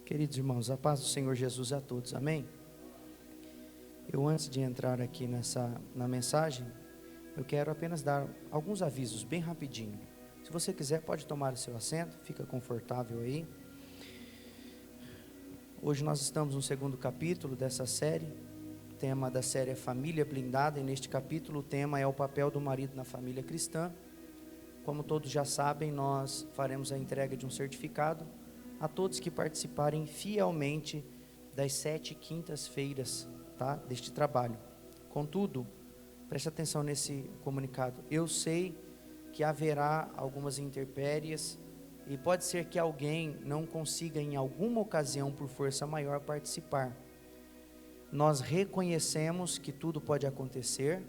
Queridos irmãos, a paz do Senhor Jesus a todos, amém? Eu, antes de entrar aqui na mensagem, eu quero apenas dar alguns avisos, bem rapidinho. Se você quiser, pode tomar o seu assento, fica confortável aí. Hoje nós estamos no segundo capítulo dessa série. O tema da série é Família Blindada, e neste capítulo o tema é o papel do marido na família cristã. Como todos já sabem, nós faremos a entrega de um certificado a todos que participarem fielmente das 7 quintas-feiras, tá, deste trabalho. Contudo, preste atenção nesse comunicado. Eu sei que haverá algumas intempéries e pode ser que alguém não consiga em alguma ocasião, por força maior, participar. Nós reconhecemos que tudo pode acontecer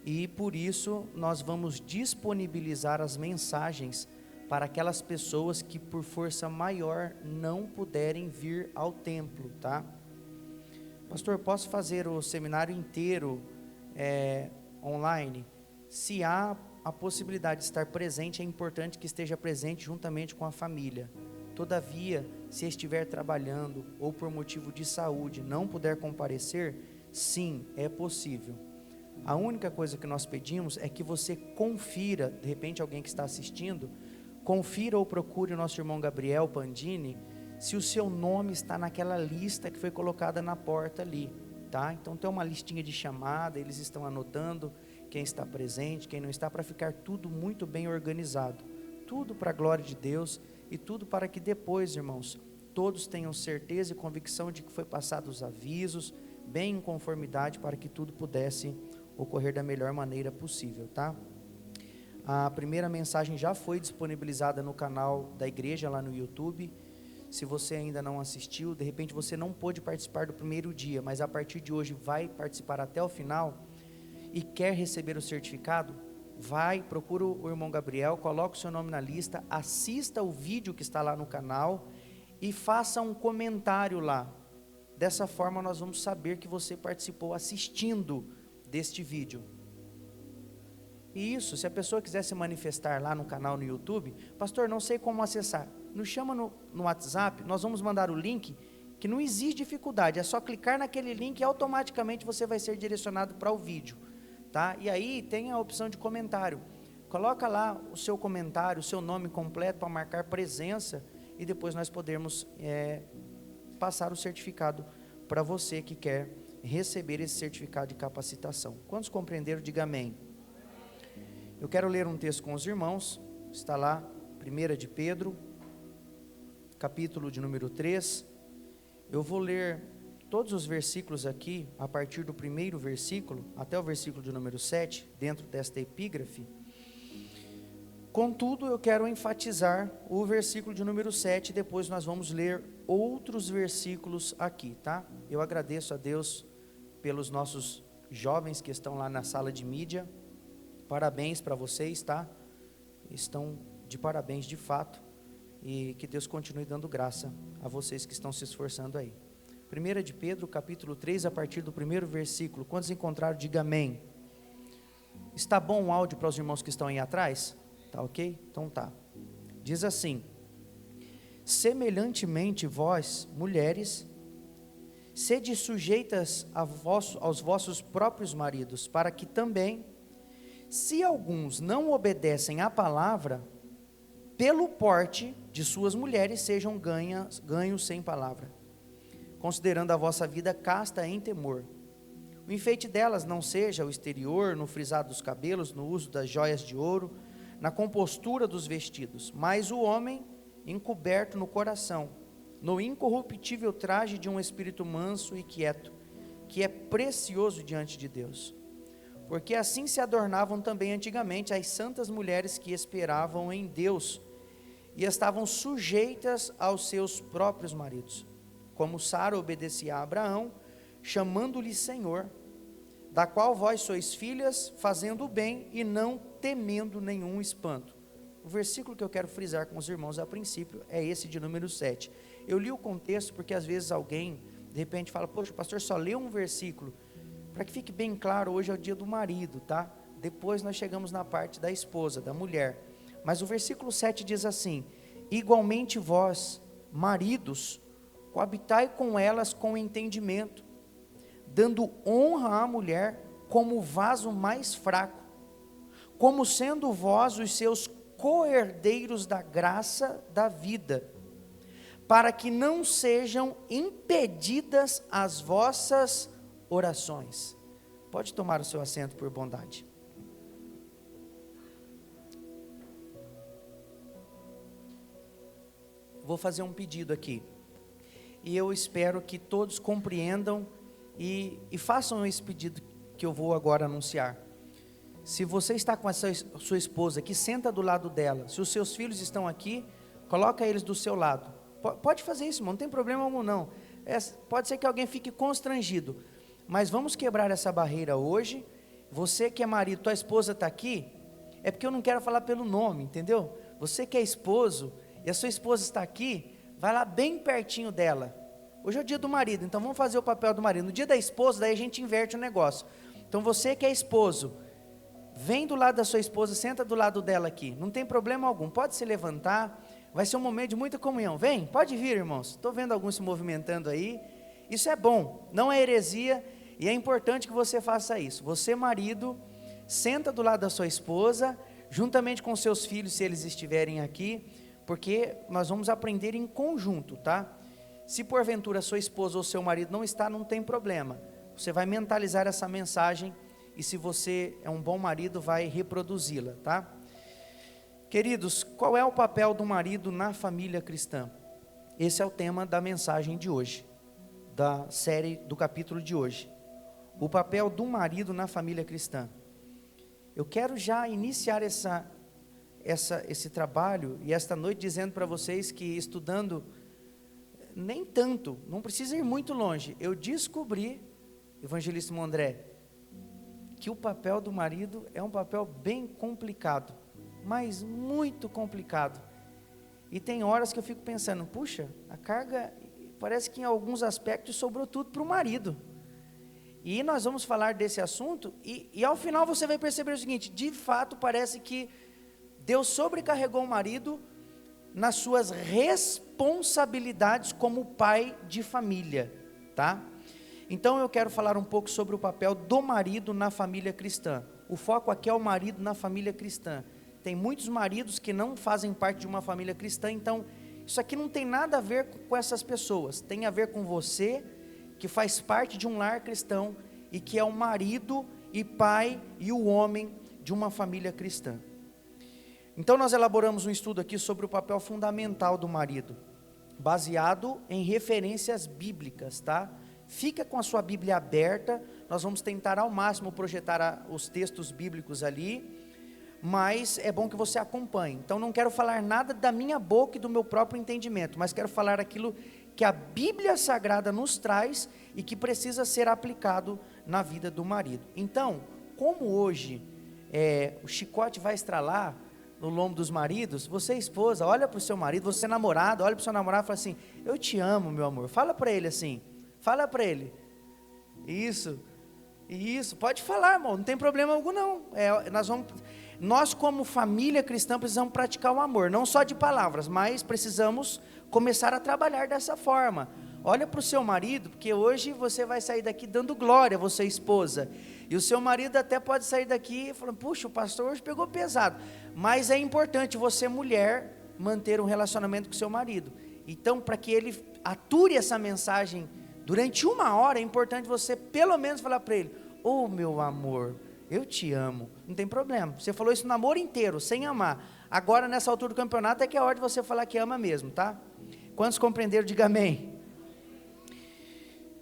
e por isso nós vamos disponibilizar as mensagens para aquelas pessoas que por força maior não puderem vir ao templo, tá? Pastor, posso fazer o seminário inteiro online? Se há a possibilidade de estar presente, é importante que esteja presente juntamente com a família. Todavia, se estiver trabalhando ou por motivo de saúde não puder comparecer, sim, é possível. A única coisa que nós pedimos é que você confira, de repente alguém que está assistindo, confira ou procure o nosso irmão Gabriel Pandini, se o seu nome está naquela lista que foi colocada na porta ali, tá? Então tem uma listinha de chamada, eles estão anotando quem está presente, quem não está, para ficar tudo muito bem organizado. Tudo para a glória de Deus e tudo para que depois, irmãos, todos tenham certeza e convicção de que foi passados os avisos, bem em conformidade, para que tudo pudesse ocorrer da melhor maneira possível, tá? A primeira mensagem já foi disponibilizada no canal da igreja lá no YouTube. Se você ainda não assistiu, de repente você não pôde participar do primeiro dia, mas a partir de hoje vai participar até o final e quer receber o certificado, procura o irmão Gabriel, coloca o seu nome na lista, assista o vídeo que está lá no canal e faça um comentário lá. Dessa forma nós vamos saber que você participou assistindo deste vídeo. E isso, se a pessoa quiser se manifestar lá no canal no YouTube, pastor, não sei como acessar, nos chama no WhatsApp, nós vamos mandar o link, que não existe dificuldade, é só clicar naquele link e automaticamente você vai ser direcionado para o vídeo, tá? E aí tem a opção de comentário, coloca lá o seu comentário, o seu nome completo para marcar presença e depois nós podemos passar o certificado para você que quer receber esse certificado de capacitação. Quantos compreenderam? Diga amém. Eu quero ler um texto com os irmãos, está lá, 1 de Pedro, capítulo de número 3, eu vou ler todos os versículos aqui, a partir do primeiro versículo, até o versículo de número 7, dentro desta epígrafe. Contudo, eu quero enfatizar o versículo de número 7, depois nós vamos ler outros versículos aqui, tá? Eu agradeço a Deus pelos nossos jovens que estão lá na sala de mídia. Parabéns para vocês, tá? Estão de parabéns de fato. E que Deus continue dando graça a vocês que estão se esforçando aí. 1 de Pedro, capítulo 3, a partir do primeiro versículo. Quantos encontraram, diga amém. Está bom o áudio para os irmãos que estão aí atrás? Tá ok? Então tá. Diz assim: semelhantemente vós, mulheres, sede sujeitas aos vossos próprios maridos, para que também, se alguns não obedecem à palavra, pelo porte de suas mulheres sejam ganhos sem palavra, considerando a vossa vida casta em temor. O enfeite delas não seja o exterior, no frisado dos cabelos, no uso das joias de ouro, na compostura dos vestidos, mas o homem encoberto no coração, no incorruptível traje de um espírito manso e quieto, que é precioso diante de Deus. Porque assim se adornavam também antigamente as santas mulheres que esperavam em Deus e estavam sujeitas aos seus próprios maridos, como Sara obedecia a Abraão, chamando-lhe Senhor, da qual vós sois filhas, fazendo o bem e não temendo nenhum espanto. O versículo que eu quero frisar com os irmãos a princípio é esse de número 7. Eu li o contexto porque às vezes alguém de repente fala, poxa, o pastor só leu um versículo. Para que fique bem claro, hoje é o dia do marido, tá? Depois nós chegamos na parte da esposa, da mulher. Mas o versículo 7 diz assim: igualmente vós, maridos, coabitai com elas com entendimento, dando honra à mulher como vaso mais fraco, como sendo vós os seus co-herdeiros da graça da vida, para que não sejam impedidas as vossas orações. Pode tomar o seu assento por bondade. Vou fazer um pedido aqui, e eu espero que todos compreendam e façam esse pedido que eu vou agora anunciar. Se você está com a sua esposa aqui, senta do lado dela. Se os seus filhos estão aqui, coloca eles do seu lado. Pode fazer isso, irmão, não tem problema algum não. Pode ser que alguém fique constrangido, mas vamos quebrar essa barreira hoje. Você que é marido, tua esposa está aqui, é porque eu não quero falar pelo nome, entendeu? Você que é esposo, e a sua esposa está aqui, vai lá bem pertinho dela. Hoje é o dia do marido, então vamos fazer o papel do marido. No dia da esposa, daí a gente inverte o negócio. Então você que é esposo, vem do lado da sua esposa, senta do lado dela aqui, não tem problema algum, pode se levantar, vai ser um momento de muita comunhão. Vem, pode vir, irmãos, estou vendo alguns se movimentando aí, isso é bom, não é heresia, e é importante que você faça isso. Você, marido, senta do lado da sua esposa, juntamente com seus filhos, se eles estiverem aqui, porque nós vamos aprender em conjunto, tá? Se porventura sua esposa ou seu marido não está, não tem problema, você vai mentalizar essa mensagem, e se você é um bom marido, vai reproduzi-la, tá? Queridos, qual é o papel do marido na família cristã? Esse é o tema da mensagem de hoje, da série do capítulo de hoje. O papel do marido na família cristã. Eu quero já iniciar esse trabalho, e esta noite dizendo para vocês que estudando, nem tanto, não precisa ir muito longe, eu descobri, evangelista André, que o papel do marido é um papel bem complicado, mas muito complicado, e tem horas que eu fico pensando, puxa, a carga, parece que em alguns aspectos sobrou tudo para o marido, e nós vamos falar desse assunto, e ao final você vai perceber o seguinte, de fato parece que Deus sobrecarregou o marido nas suas responsabilidades como pai de família, tá? Então eu quero falar um pouco sobre o papel do marido na família cristã. O foco aqui é o marido na família cristã. Tem muitos maridos que não fazem parte de uma família cristã, então isso aqui não tem nada a ver com essas pessoas, tem a ver com você, que faz parte de um lar cristão, e que é o marido e pai e o homem de uma família cristã. Então nós elaboramos um estudo aqui sobre o papel fundamental do marido, baseado em referências bíblicas, tá? Fica com a sua Bíblia aberta, nós vamos tentar ao máximo projetar os textos bíblicos ali, mas é bom que você acompanhe. Então não quero falar nada da minha boca e do meu próprio entendimento, mas quero falar aquilo que a Bíblia Sagrada nos traz e que precisa ser aplicado na vida do marido. Então, como hoje o chicote vai estralar no lombo dos maridos, você esposa, olha para o seu marido, você namorado, olha para o seu namorado e fala assim, eu te amo, meu amor, fala para ele assim, fala para ele, isso, pode falar, irmão, não tem problema algum não, nós como família cristã precisamos praticar o amor, não só de palavras, mas precisamos começar a trabalhar dessa forma. Olha para o seu marido, porque hoje você vai sair daqui dando glória, você esposa, e o seu marido até pode sair daqui falando, puxa, o pastor hoje pegou pesado, mas é importante você, mulher, manter um relacionamento com o seu marido. Então, para que ele ature essa mensagem durante 1 hora, é importante você pelo menos falar para ele, ô meu amor, eu te amo, não tem problema, você falou isso o namoro inteiro, sem amar, agora nessa altura do campeonato é que é a hora de você falar que ama mesmo, tá? Quantos compreenderam, diga amém.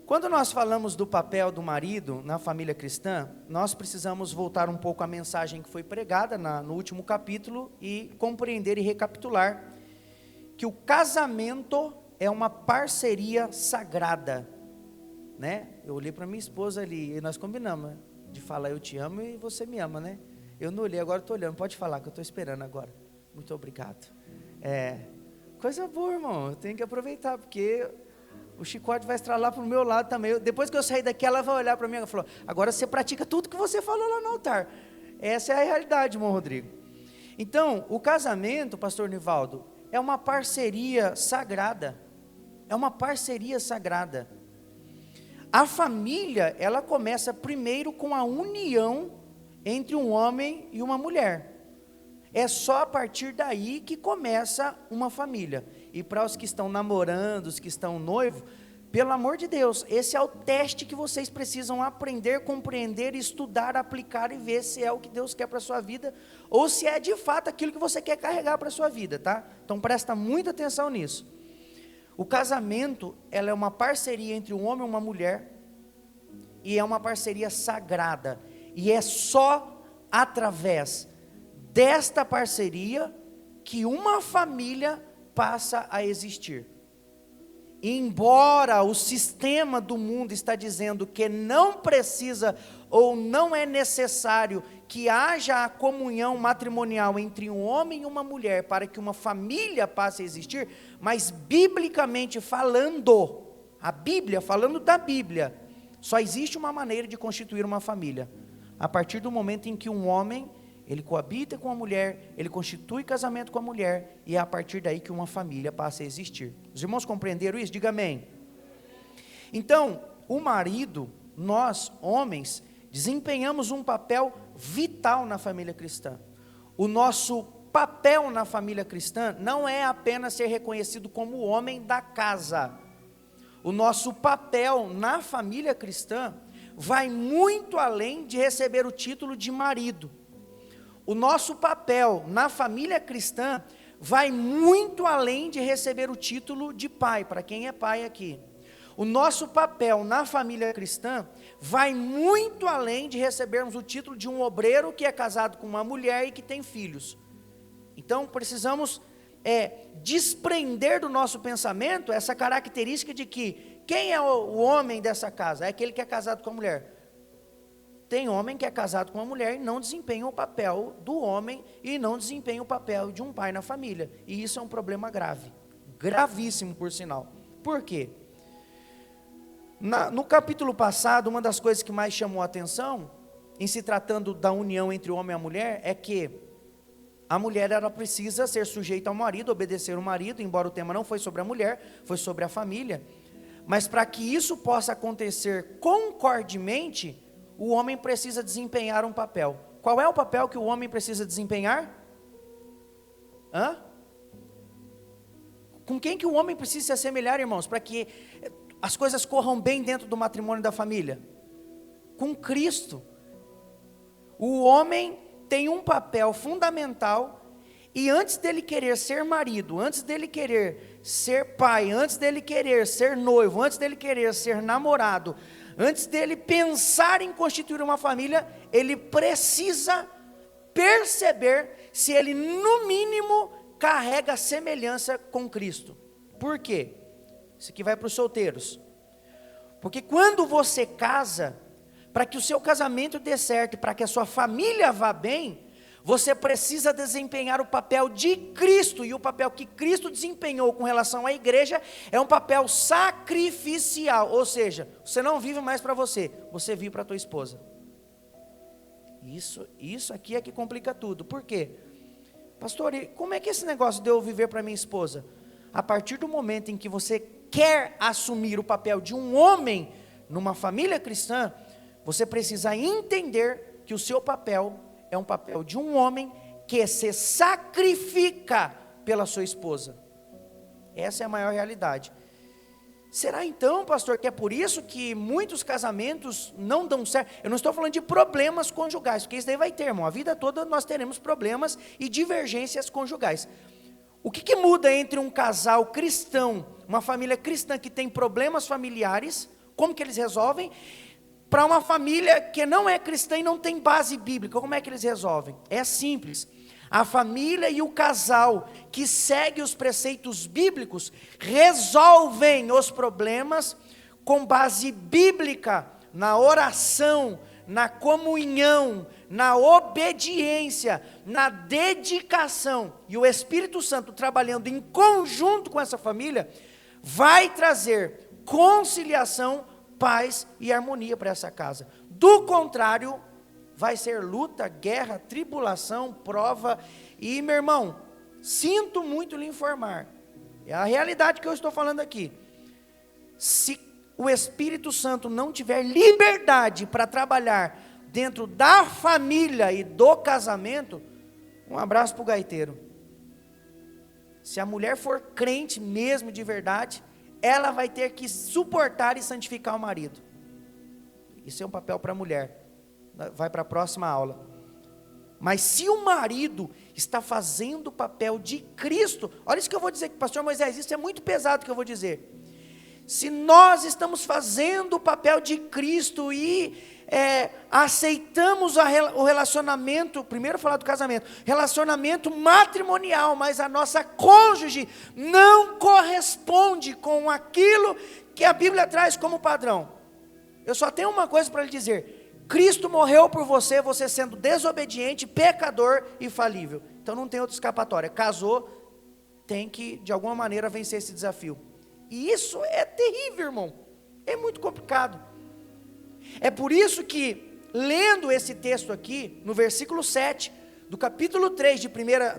Quando nós falamos do papel do marido na família cristã, nós precisamos voltar um pouco à mensagem que foi pregada no último capítulo e compreender e recapitular que o casamento é uma parceria sagrada, né? Eu olhei para minha esposa ali e nós combinamos de falar eu te amo e você me ama, né? Eu não olhei, agora estou olhando, pode falar que eu estou esperando agora. Muito obrigado. Coisa boa, irmão, eu tenho que aproveitar, porque o chicote vai estralar para o meu lado também. Depois que eu sair daqui, ela vai olhar para mim e falou, agora você pratica tudo que você falou lá no altar. Essa é a realidade, irmão Rodrigo. Então, o casamento, pastor Nivaldo, é uma parceria sagrada. é uma parceria sagrada. A família, ela começa primeiro com a união entre um homem e uma mulher. É só a partir daí que começa uma família. E para os que estão namorando, os que estão noivos, pelo amor de Deus, esse é o teste que vocês precisam aprender, compreender, estudar, aplicar e ver se é o que Deus quer para a sua vida, ou se é de fato aquilo que você quer carregar para a sua vida, tá? Então presta muita atenção nisso. O casamento, ela é uma parceria entre um homem e uma mulher, e é uma parceria sagrada, e é só através desta parceria que uma família passa a existir. Embora o sistema do mundo está dizendo que não precisa ou não é necessário que haja a comunhão matrimonial entre um homem e uma mulher para que uma família passe a existir, mas biblicamente falando, a Bíblia, falando da Bíblia, só existe uma maneira de constituir uma família, a partir do momento em que um homem, ele coabita com a mulher, ele constitui casamento com a mulher, e é a partir daí que uma família passa a existir. Os irmãos compreenderam isso? Diga amém. Então, o marido, nós, homens, desempenhamos um papel vital na família cristã. O nosso papel na família cristã não é apenas ser reconhecido como o homem da casa. O nosso papel na família cristã vai muito além de receber o título de marido. O nosso papel na família cristã vai muito além de receber o título de pai, para quem é pai aqui. O nosso papel na família cristã vai muito além de recebermos o título de um obreiro que é casado com uma mulher e que tem filhos. Então precisamos desprender do nosso pensamento essa característica de que quem é o homem dessa casa? É aquele que é casado com a mulher. Tem homem que é casado com uma mulher e não desempenha o papel do homem e não desempenha o papel de um pai na família. E isso é um problema grave, gravíssimo por sinal. Por quê? No capítulo passado, uma das coisas que mais chamou a atenção, em se tratando da união entre o homem e a mulher, é que a mulher ela precisa ser sujeita ao marido, obedecer o marido, embora o tema não foi sobre a mulher, foi sobre a família. Mas para que isso possa acontecer concordemente, o homem precisa desempenhar um papel. Qual é o papel que o homem precisa desempenhar? Com quem que o homem precisa se assemelhar, irmãos, para que as coisas corram bem dentro do matrimônio da família? Com Cristo. O homem tem um papel fundamental, e antes dele querer ser marido, antes dele querer ser pai, antes dele querer ser noivo, antes dele querer ser namorado, antes dele pensar em constituir uma família, ele precisa perceber se ele, no mínimo, carrega semelhança com Cristo. Por quê? Isso aqui vai para os solteiros. Porque quando você casa, para que o seu casamento dê certo, para que a sua família vá bem, você precisa desempenhar o papel de Cristo, e o papel que Cristo desempenhou com relação à igreja é um papel sacrificial, ou seja, você não vive mais para você, você vive para a tua esposa. Isso aqui é que complica tudo. Por quê? Pastor, como é que esse negócio de eu viver para minha esposa? A partir do momento em que você quer assumir o papel de um homem numa família cristã, você precisa entender que o seu papel é um papel de um homem que se sacrifica pela sua esposa. Essa é a maior realidade. Será então, pastor, que é por isso que muitos casamentos não dão certo? Eu não estou falando de problemas conjugais, porque isso daí vai ter, irmão. A vida toda nós teremos problemas e divergências conjugais. O que muda entre um casal cristão, uma família cristã que tem problemas familiares, como que eles resolvem? Para uma família que não é cristã e não tem base bíblica, como é que eles resolvem? É simples. A família e o casal que segue os preceitos bíblicos resolvem os problemas com base bíblica, na oração, na comunhão, na obediência, na dedicação. E o Espírito Santo trabalhando em conjunto com essa família vai trazer conciliação, paz e harmonia para essa casa. Do contrário, vai ser luta, guerra, tribulação, prova. E, meu irmão, sinto muito lhe informar, é a realidade que eu estou falando aqui. se o Espírito Santo não tiver liberdade para trabalhar dentro da família e do casamento, um abraço para o gaiteiro. Se a mulher for crente mesmo de verdade, ela vai ter que suportar e santificar o marido. Isso é um papel para a mulher. Vai para a próxima aula. Mas se o marido está fazendo o papel de Cristo, olha isso que eu vou dizer, pastor Moisés, isso é muito pesado que eu vou dizer. Se nós estamos fazendo o papel de Cristo e aceitamos o relacionamento, primeiro falar do casamento, relacionamento matrimonial, mas a nossa cônjuge não corresponde com aquilo que a Bíblia traz como padrão. Eu só tenho uma coisa para lhe dizer: Cristo morreu por você, você sendo desobediente, pecador e falível. Então não tem outra escapatória. Casou, tem que de alguma maneira vencer esse desafio. E isso é terrível, irmão. É muito complicado. É por isso que, lendo esse texto aqui, no versículo 7, do capítulo 3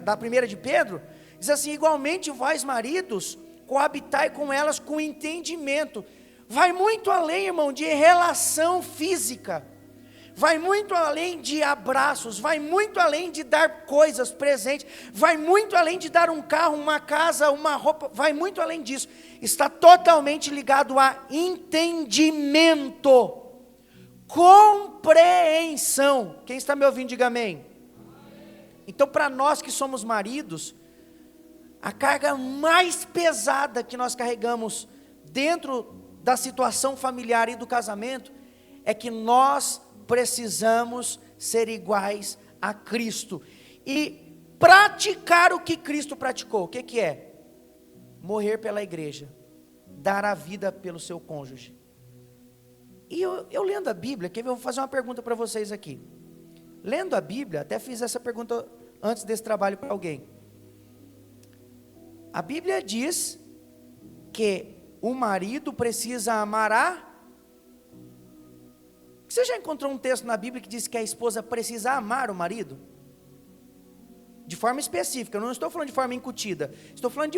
da primeira de Pedro, diz assim: igualmente vós maridos, coabitai com elas com entendimento. Vai muito além, irmão, de relação física. Vai muito além de abraços, vai muito além de dar coisas, presentes, vai muito além de dar um carro, uma casa, uma roupa, vai muito além disso. Está totalmente ligado a entendimento, compreensão. Quem está me ouvindo, diga amém. Então, para nós que somos maridos, a carga mais pesada que nós carregamos dentro da situação familiar e do casamento é que nós precisamos ser iguais a Cristo e praticar o que Cristo praticou. O que é? Morrer pela igreja, dar a vida pelo seu cônjuge. E eu lendo a Bíblia, eu vou fazer uma pergunta para vocês aqui. Lendo a Bíblia, até fiz essa pergunta antes desse trabalho para alguém. A Bíblia diz que o marido precisa amar a... Você já encontrou um texto na Bíblia que diz que a esposa precisa amar o marido? De forma específica, eu não estou falando de forma incutida, estou falando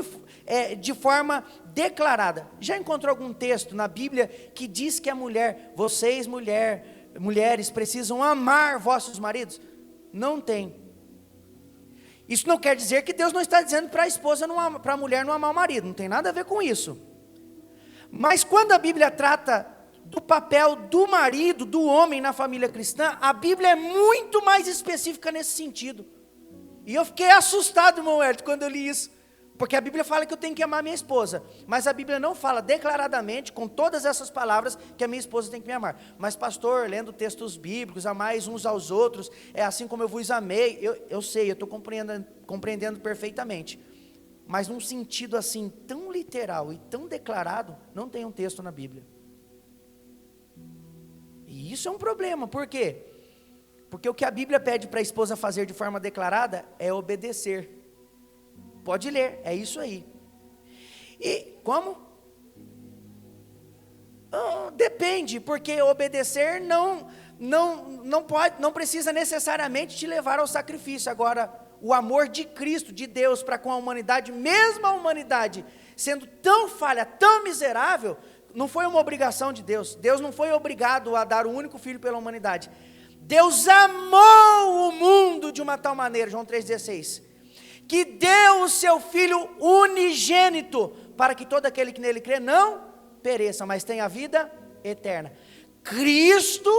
de forma declarada. Já encontrou algum texto na Bíblia que diz que a mulher, vocês mulheres precisam amar vossos maridos? Não tem. Isso não quer dizer que Deus não está dizendo para a esposa, para a mulher não amar o marido, não tem nada a ver com isso. Mas quando a Bíblia trata do papel do marido, do homem na família cristã, a Bíblia é muito mais específica nesse sentido. E eu fiquei assustado, irmão Herto, quando eu li isso, porque a Bíblia fala que eu tenho que amar minha esposa, mas a Bíblia não fala declaradamente, com todas essas palavras, que a minha esposa tem que me amar. Mas pastor, lendo textos bíblicos, amais uns aos outros, é assim como eu vos amei, eu sei, eu estou compreendendo perfeitamente, mas num sentido assim, tão literal e tão declarado, não tem um texto na Bíblia. E isso é um problema, por quê? Porque o que a Bíblia pede para a esposa fazer de forma declarada é obedecer. Pode ler, é isso aí. E como? Depende, porque obedecer não precisa necessariamente te levar ao sacrifício. Agora, o amor de Cristo, de Deus para com a humanidade, mesmo a humanidade sendo tão falha, tão miserável, não foi uma obrigação de Deus. Deus não foi obrigado a dar o único filho pela humanidade. Deus amou o mundo de uma tal maneira, João 3,16, que deu o seu Filho unigênito, para que todo aquele que nele crê não pereça, mas tenha a vida eterna. Cristo,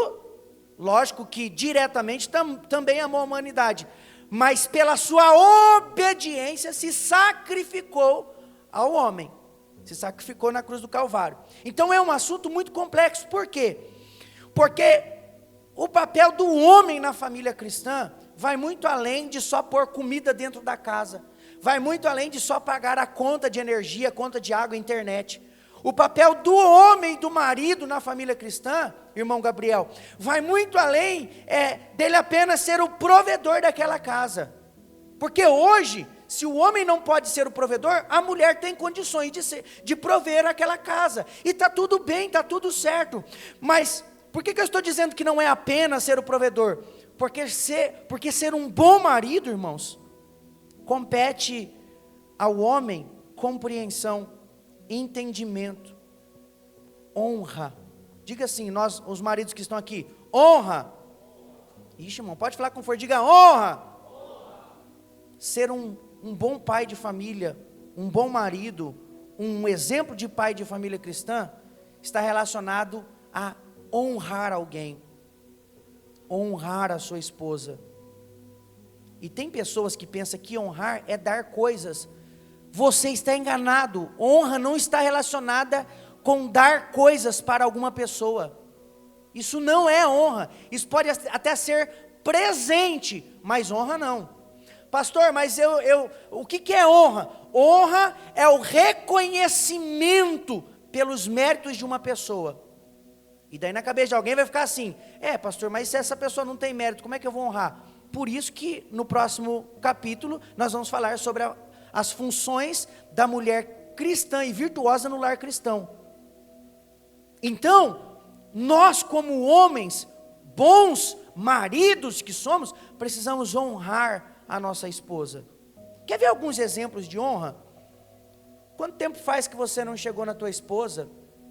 lógico que diretamente também amou a humanidade, mas pela sua obediência se sacrificou ao homem, se sacrificou na cruz do Calvário. Então é um assunto muito complexo, por quê? Porque o papel do homem na família cristã vai muito além de só pôr comida dentro da casa, vai muito além de só pagar a conta de energia, conta de água e internet. O papel do homem e do marido na família cristã, irmão Gabriel, vai muito além dele apenas ser o provedor daquela casa. Porque hoje, se o homem não pode ser o provedor, a mulher tem condições de prover aquela casa. E está tudo bem, está tudo certo. Mas por que eu estou dizendo que não é apenas ser o provedor? Porque ser um bom marido, irmãos, compete ao homem compreensão, entendimento. honra. Diga assim, nós, os maridos que estão aqui, honra. Ixi, irmão, pode falar como for, diga honra. Ser um bom pai de família, um bom marido, um exemplo de pai de família cristã, está relacionado a honrar alguém, honrar a sua esposa. E tem pessoas que pensam que honrar é dar coisas. Você está enganado. Honra não está relacionada com dar coisas para alguma pessoa. Isso não é honra. Isso pode até ser presente, mas honra não. Pastor, mas o que é honra? Honra é o reconhecimento pelos méritos de uma pessoa. E daí na cabeça de alguém vai ficar assim: pastor, mas se essa pessoa não tem mérito, como é que eu vou honrar? Por isso que no próximo capítulo nós vamos falar sobre as funções da mulher cristã e virtuosa no lar cristão. Então, nós como homens, bons maridos que somos, precisamos honrar a nossa esposa. Quer ver alguns exemplos de honra? Quanto tempo faz que você não chegou na tua esposa,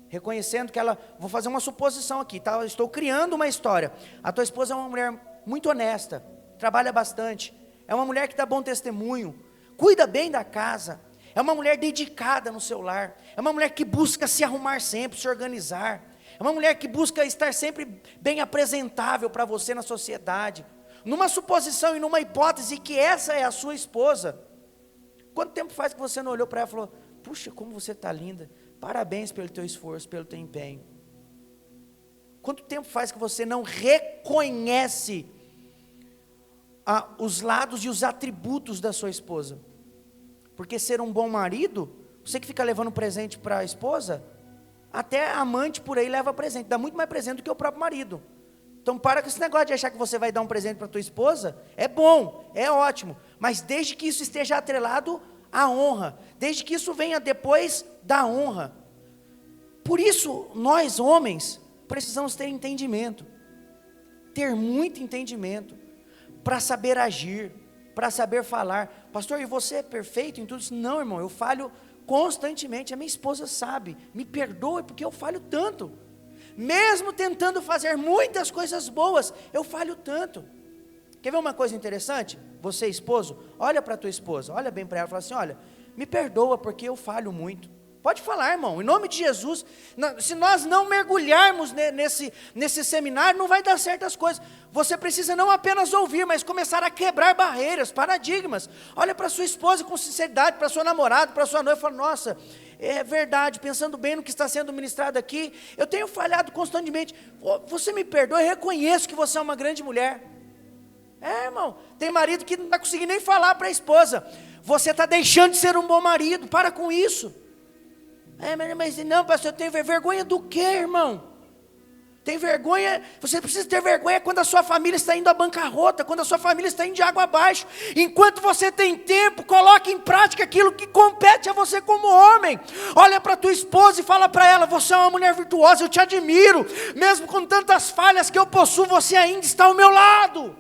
reconhecendo que ela, vou fazer uma suposição aqui, tá? Eu estou criando uma história. A tua esposa é uma mulher muito honesta, trabalha bastante, é uma mulher que dá bom testemunho, cuida bem da casa, é uma mulher dedicada no seu lar, é uma mulher que busca se arrumar sempre, se organizar, é uma mulher que busca estar sempre bem apresentável para você na sociedade. Numa suposição e numa hipótese que essa é a sua esposa, quanto tempo faz que você não olhou para ela e falou: puxa, como você está linda, parabéns pelo teu esforço, pelo teu empenho? Quanto tempo faz que você não reconhece os lados e os atributos da sua esposa? Porque ser um bom marido, você que fica levando presente para a esposa, até a amante por aí leva presente, dá muito mais presente do que o próprio marido. Então para com esse negócio de achar que você vai dar um presente para a tua esposa. É bom, é ótimo, mas desde que isso esteja atrelado à honra, desde que isso venha depois da honra. Por isso nós homens precisamos ter entendimento, ter muito entendimento, para saber agir, para saber falar. Pastor, e você é perfeito em tudo isso? Não, irmão, eu falho constantemente. A minha esposa sabe, me perdoe porque eu falho tanto. Mesmo tentando fazer muitas coisas boas, eu falho tanto. Quer ver uma coisa interessante? Você, esposo, olha para a tua esposa, olha bem para ela e fala assim: olha, me perdoa porque eu falho muito. Pode falar, irmão, em nome de Jesus. Se nós não mergulharmos nesse seminário, não vai dar certas coisas. Você precisa não apenas ouvir, mas começar a quebrar barreiras, paradigmas. Olha para sua esposa com sinceridade, para sua namorada, para sua noiva, e fala: nossa, é verdade, pensando bem no que está sendo ministrado aqui, eu tenho falhado constantemente. Você me perdoa, eu reconheço que você é uma grande mulher. Irmão, tem marido que não está conseguindo nem falar para a esposa: você está deixando de ser um bom marido, para com isso. Mas não, pastor, eu tenho vergonha do quê, irmão? Tem vergonha, você precisa ter vergonha quando a sua família está indo à bancarrota, quando a sua família está indo de água abaixo. Enquanto você tem tempo, coloque em prática aquilo que compete a você como homem. Olha para a tua esposa e fala para ela: você é uma mulher virtuosa, eu te admiro. Mesmo com tantas falhas que eu possuo, você ainda está ao meu lado.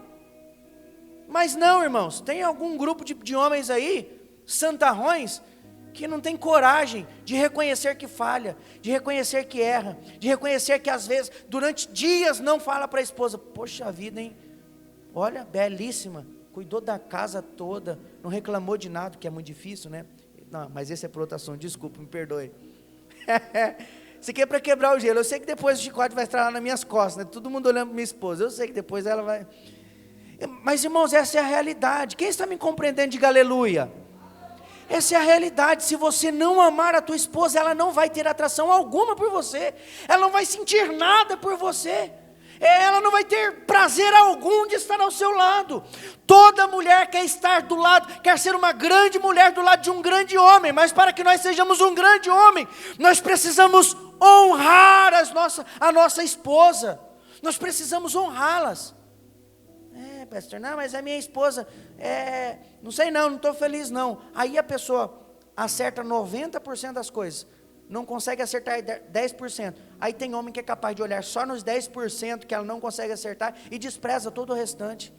Mas não, irmãos, tem algum grupo de homens aí, santarrões, que não tem coragem de reconhecer que falha, de reconhecer que erra, de reconhecer que às vezes, durante dias, não fala para a esposa: poxa vida, hein? Olha, belíssima, cuidou da casa toda, não reclamou de nada, que é muito difícil, né? Não, mas esse é por outra ação, desculpa, me perdoe. Isso aqui é para quebrar o gelo. Eu sei que depois o chicote vai estar lá nas minhas costas, né? Todo mundo olhando para minha esposa, eu sei que depois ela vai... Mas irmãos, essa é a realidade. Quem está me compreendendo, diga aleluia. Essa é a realidade. Se você não amar a tua esposa, ela não vai ter atração alguma por você, ela não vai sentir nada por você, ela não vai ter prazer algum de estar ao seu lado. Toda mulher quer estar do lado, quer ser uma grande mulher do lado de um grande homem, mas para que nós sejamos um grande homem, nós precisamos honrar a nossa esposa, nós precisamos honrá-las. Pastor, não, mas a minha esposa, não sei não estou feliz não. Aí a pessoa acerta 90% das coisas, não consegue acertar 10%. Aí tem homem que é capaz de olhar só nos 10% que ela não consegue acertar e despreza todo o restante.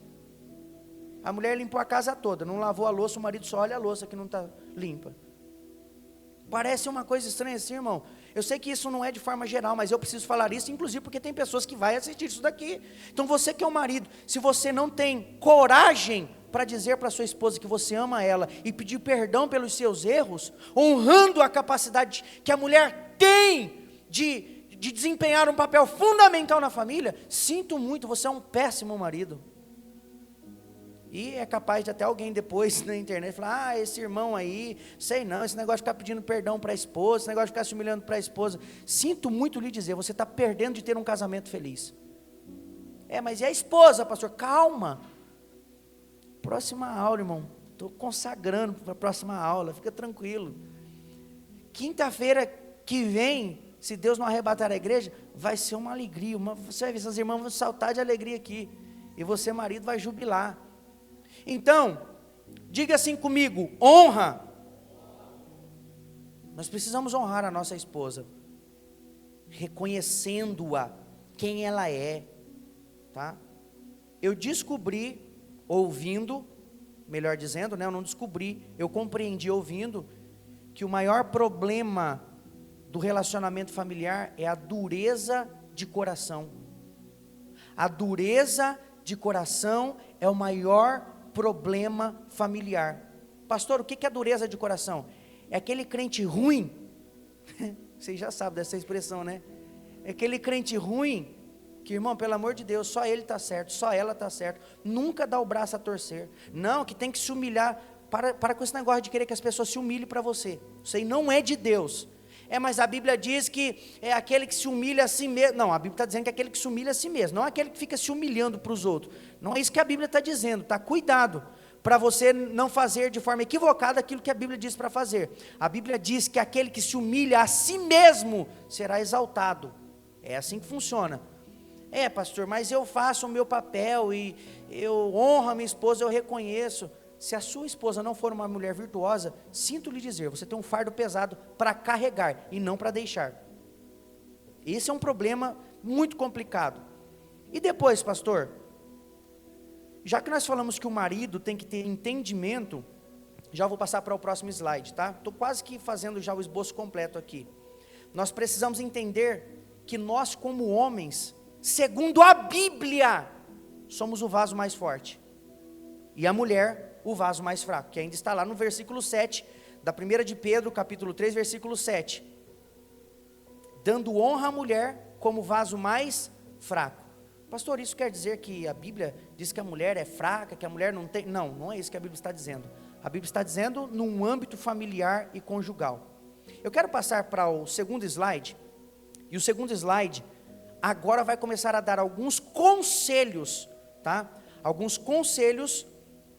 A mulher limpou a casa toda, não lavou a louça, o marido só olha a louça que não está limpa. Parece uma coisa estranha assim, irmão. Eu sei que isso não é de forma geral, mas eu preciso falar isso, inclusive porque tem pessoas que vão assistir isso daqui. Então você que é o marido, se você não tem coragem para dizer para sua esposa que você ama ela e pedir perdão pelos seus erros, honrando a capacidade que a mulher tem de desempenhar um papel fundamental na família, sinto muito, você é um péssimo marido. E é capaz de até alguém depois na internet falar, esse irmão aí, sei não, esse negócio de ficar pedindo perdão para a esposa, esse negócio de ficar se humilhando para a esposa, sinto muito lhe dizer, você está perdendo de ter um casamento feliz. Mas e a esposa, pastor? Calma. Próxima aula, irmão, estou consagrando para a próxima aula, fica tranquilo. Quinta-feira que vem, se Deus não arrebatar a igreja, vai ser uma alegria, você vai ver, essas irmãs vão saltar de alegria aqui, e você, marido, vai jubilar. Então, diga assim comigo, honra. Nós precisamos honrar a nossa esposa, reconhecendo-a, quem ela é, tá? Eu descobri, ouvindo, melhor dizendo, né, eu não descobri, eu compreendi ouvindo, que o maior problema do relacionamento familiar é a dureza de coração. A dureza de coração é o maior problema familiar. Pastor, o que é dureza de coração? É aquele crente ruim, vocês já sabem dessa expressão, né? É aquele crente ruim, que irmão, pelo amor de Deus, só ele está certo, só ela está certo, nunca dá o braço a torcer, não, que tem que se humilhar, para com esse negócio de querer que as pessoas se humilhem para você, isso aí não é de Deus. Mas a Bíblia diz que é aquele que se humilha a si mesmo. Não, a Bíblia está dizendo que é aquele que se humilha a si mesmo, não é aquele que fica se humilhando para os outros. Não é isso que a Bíblia está dizendo, tá? Cuidado, para você não fazer de forma equivocada aquilo que a Bíblia diz para fazer. A Bíblia diz que aquele que se humilha a si mesmo será exaltado. É assim que funciona. Pastor, mas eu faço o meu papel e eu honro a minha esposa, eu reconheço. Se a sua esposa não for uma mulher virtuosa, sinto lhe dizer, você tem um fardo pesado para carregar e não para deixar. Esse é um problema muito complicado. E depois, pastor, já que nós falamos que o marido tem que ter entendimento, já vou passar para o próximo slide, tá? Estou quase que fazendo já o esboço completo aqui. Nós precisamos entender que nós como homens, segundo a Bíblia, somos o vaso mais forte. E a mulher, o vaso mais fraco, que ainda está lá no versículo 7, da 1 de Pedro, capítulo 3, versículo 7. Dando honra à mulher como vaso mais fraco. Pastor, isso quer dizer que a Bíblia diz que a mulher é fraca, que a mulher não tem... Não, não é isso que a Bíblia está dizendo. A Bíblia está dizendo num âmbito familiar e conjugal. Eu quero passar para o segundo slide, e o segundo slide agora vai começar a dar alguns conselhos, tá? Alguns conselhos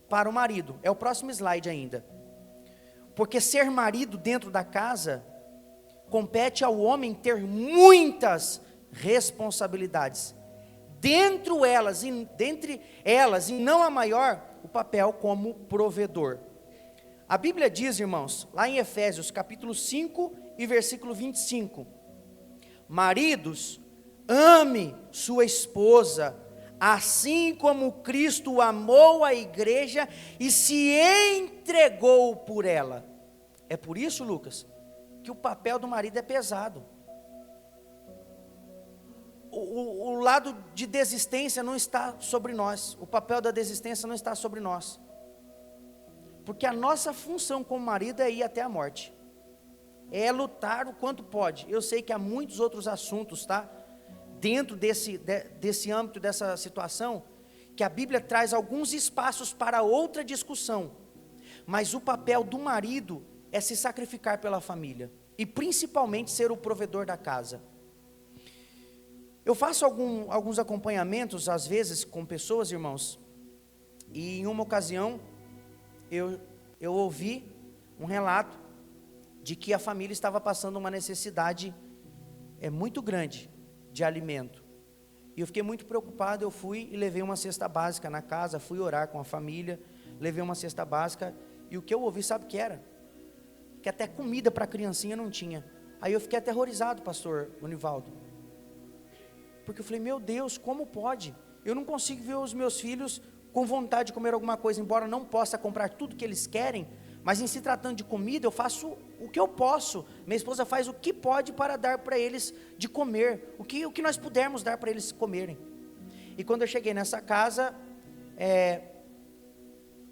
para o marido. É o próximo slide ainda. Porque ser marido dentro da casa compete ao homem ter muitas responsabilidades. Dentre elas, e não a maior, o papel como provedor. A Bíblia diz, irmãos, lá em Efésios, capítulo 5 e versículo 25. Maridos, ame sua esposa, assim como Cristo amou a igreja e se entregou por ela. É por isso, Lucas, que o papel do marido é pesado. O lado de desistência não está sobre nós. O papel da desistência não está sobre nós. Porque a nossa função como marido é ir até a morte. É lutar o quanto pode. Eu sei que há muitos outros assuntos, tá? Dentro desse âmbito, dessa situação, que a Bíblia traz alguns espaços para outra discussão, mas o papel do marido é se sacrificar pela família, e principalmente ser o provedor da casa. Eu faço alguns acompanhamentos, às vezes, com pessoas, irmãos, e em uma ocasião, eu ouvi um relato, de que a família estava passando uma necessidade muito grande, de alimento, e eu fiquei muito preocupado. Eu fui e levei uma cesta básica na casa, fui orar com a família, levei uma cesta básica, e o que eu ouvi, sabe o que era? Que até comida para a criancinha não tinha. Aí eu fiquei aterrorizado, pastor Univaldo, porque eu falei, meu Deus, como pode? Eu não consigo ver os meus filhos com vontade de comer alguma coisa, embora não possa comprar tudo que eles querem, mas em se tratando de comida, eu faço o que eu posso. Minha esposa faz o que pode para dar para eles de comer, o que nós pudermos dar para eles comerem. E quando eu cheguei nessa casa,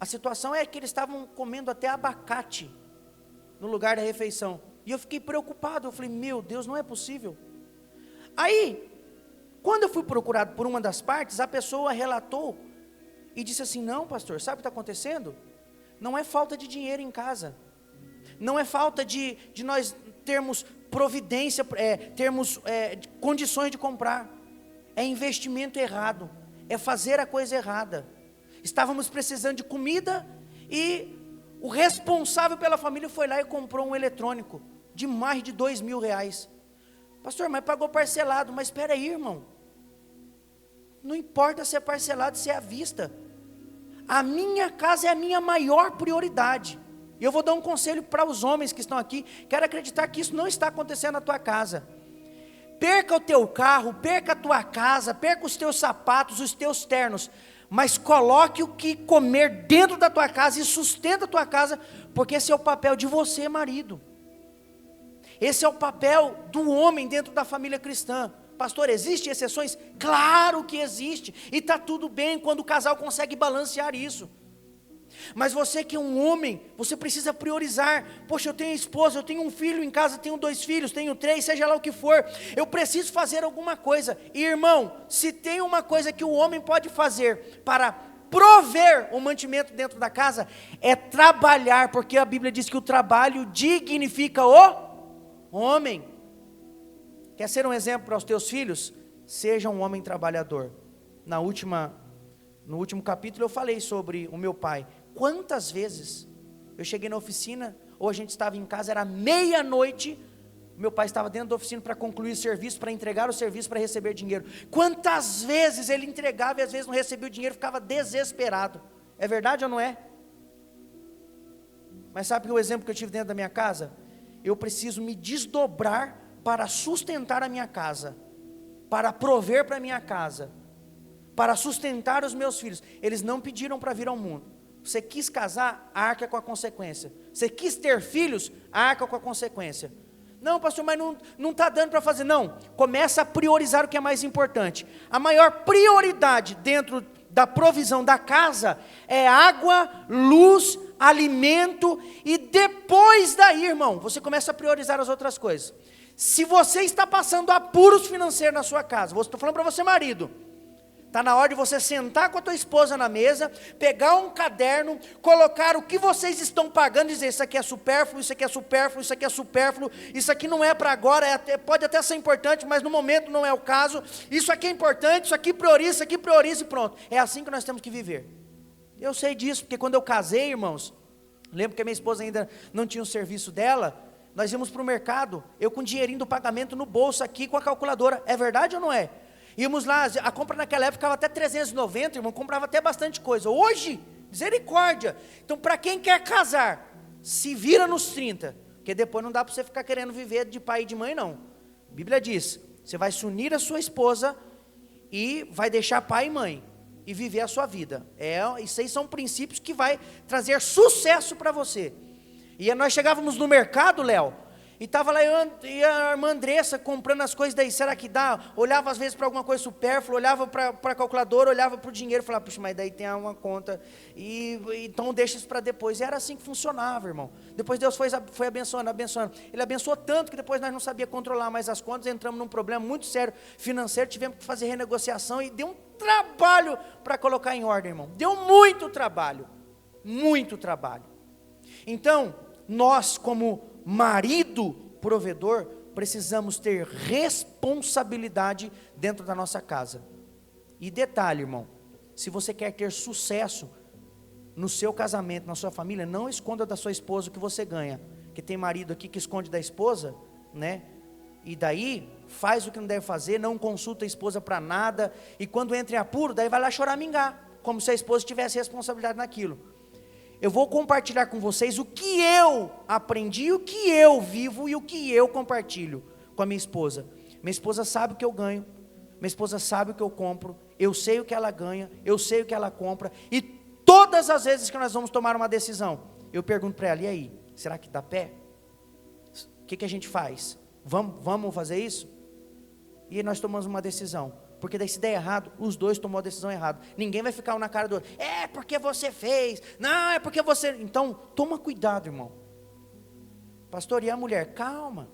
a situação é que eles estavam comendo até abacate no lugar da refeição. E eu fiquei preocupado, eu falei, meu Deus, não é possível. Aí, quando eu fui procurado por uma das partes, a pessoa relatou e disse assim, não pastor, sabe o que está acontecendo? Não é falta de dinheiro em casa, não é falta de nós termos providência, termos condições de comprar, é investimento errado, é fazer a coisa errada. Estávamos precisando de comida e o responsável pela família foi lá e comprou um eletrônico de mais de R$2.000. Pastor, mas pagou parcelado. Mas espera aí, irmão, não importa se é parcelado, se é à vista, a minha casa é a minha maior prioridade. E eu vou dar um conselho para os homens que estão aqui. Quero acreditar que isso não está acontecendo na tua casa. Perca o teu carro, perca a tua casa, perca os teus sapatos, os teus ternos, mas coloque o que comer dentro da tua casa e sustenta a tua casa, porque esse é o papel de você, marido. Esse é o papel do homem dentro da família cristã. Pastor, existem exceções? Claro que existe, e está tudo bem quando o casal consegue balancear isso. Mas você que é um homem, você precisa priorizar. Poxa, eu tenho esposa, eu tenho um filho em casa, tenho 2 filhos, tenho 3, seja lá o que for. Eu preciso fazer alguma coisa. E irmão, se tem uma coisa que o homem pode fazer para prover o mantimento dentro da casa, é trabalhar, porque a Bíblia diz que o trabalho dignifica o homem. Quer ser um exemplo para os teus filhos? Seja um homem trabalhador. No último capítulo eu falei sobre o meu pai. Quantas vezes eu cheguei na oficina, ou a gente estava em casa, era meia-noite, meu pai estava dentro da oficina para concluir o serviço, para entregar o serviço, para receber dinheiro. Quantas vezes ele entregava e às vezes não recebia o dinheiro, ficava desesperado. É verdade ou não é? Mas sabe o exemplo que eu tive dentro da minha casa? Eu preciso me desdobrar para sustentar a minha casa, para prover para a minha casa, para sustentar os meus filhos. Eles não pediram para vir ao mundo. Você quis casar, arca com a consequência. Você quis ter filhos, arca com a consequência. Não, pastor, mas não está dando para fazer. Não, começa a priorizar o que é mais importante. A maior prioridade dentro da provisão da casa é água, luz, alimento, e depois daí, irmão, você começa a priorizar as outras coisas. Se você está passando apuros financeiros na sua casa, estou falando para você, marido, está na hora de você sentar com a tua esposa na mesa, pegar um caderno, colocar o que vocês estão pagando e dizer, isso aqui é supérfluo, isso aqui é supérfluo, isso aqui é supérfluo, isso aqui não é para agora, pode até ser importante, mas no momento não é o caso, isso aqui é importante, isso aqui prioriza e pronto. É assim que nós temos que viver. Eu sei disso, porque quando eu casei, irmãos, lembro que a minha esposa ainda não tinha o serviço dela, nós íamos para o mercado, eu com o dinheirinho do pagamento no bolso aqui, com a calculadora. É verdade ou não é? Íamos lá, a compra naquela época ficava até 390, irmão, comprava até bastante coisa. Hoje, misericórdia. Então, para quem quer casar, se vira nos 30, porque depois não dá para você ficar querendo viver de pai e de mãe, não. A Bíblia diz, você vai se unir à sua esposa e vai deixar pai e mãe e viver a sua vida. Isso aí são princípios que vai trazer sucesso para você. E nós chegávamos no mercado, Léo, e estava lá e a irmã Andressa comprando as coisas daí, será que dá? Olhava às vezes para alguma coisa supérflua, olhava para a calculadora, olhava para o dinheiro, falava, puxa, mas daí tem uma conta, então deixa isso para depois. E era assim que funcionava, irmão. Depois Deus foi abençoando. Ele abençoou tanto que depois nós não sabíamos controlar mais as contas, entramos num problema muito sério financeiro, tivemos que fazer renegociação e deu um trabalho para colocar em ordem, irmão. Deu muito trabalho. Então, nós como marido provedor, precisamos ter responsabilidade dentro da nossa casa. E detalhe, irmão, se você quer ter sucesso no seu casamento, na sua família, não esconda da sua esposa o que você ganha, que tem marido aqui que esconde da esposa, né? E daí, faz o que não deve fazer, não consulta a esposa para nada, e quando entra em apuro, daí vai lá choramingar, como se a esposa tivesse responsabilidade naquilo. Eu vou compartilhar com vocês o que eu aprendi, o que eu vivo e o que eu compartilho com a minha esposa. Minha esposa sabe o que eu ganho, minha esposa sabe o que eu compro, eu sei o que ela ganha, eu sei o que ela compra, e todas as vezes que nós vamos tomar uma decisão, eu pergunto para ela, e aí, será que dá pé? que a gente faz? Vamos fazer isso? E aí nós tomamos uma decisão, porque daí se der errado, os dois tomou a decisão errada. Ninguém vai ficar um na cara do outro, é porque você fez, não, é porque você... Então, toma cuidado, irmão. Pastor, e a mulher? Calma,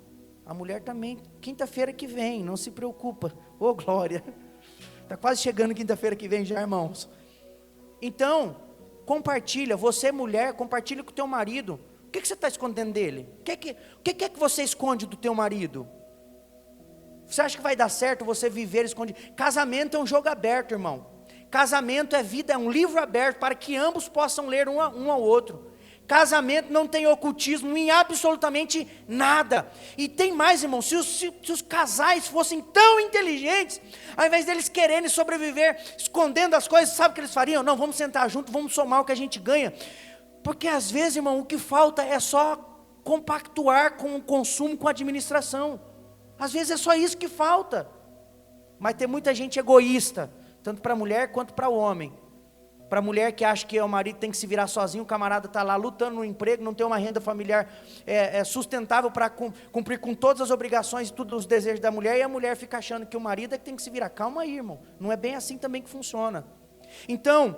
a mulher também, quinta-feira que vem, não se preocupa. Ô glória, está quase chegando quinta-feira que vem já, irmãos. Então, compartilha, você mulher, compartilha com o teu marido. O que você está escondendo dele? O que você esconde do teu marido? Você acha que vai dar certo você viver escondido? Casamento é um jogo aberto, irmão. Casamento é vida, é um livro aberto para que ambos possam ler um ao outro. Casamento não tem ocultismo em absolutamente nada. E tem mais, irmão, se os casais fossem tão inteligentes, ao invés deles quererem sobreviver, escondendo as coisas, sabe o que eles fariam? Não, vamos sentar junto, vamos somar o que a gente ganha. Porque às vezes, irmão, o que falta é só compactuar com o consumo, com a administração. Às vezes é só isso que falta. Mas tem muita gente egoísta, tanto para a mulher quanto para o homem. Para a mulher que acha que o marido tem que se virar sozinho, o camarada está lá lutando no emprego, não tem uma renda familiar sustentável para cumprir com todas as obrigações e todos os desejos da mulher, e a mulher fica achando que o marido é que tem que se virar. Calma aí, irmão, não é bem assim também que funciona. Então,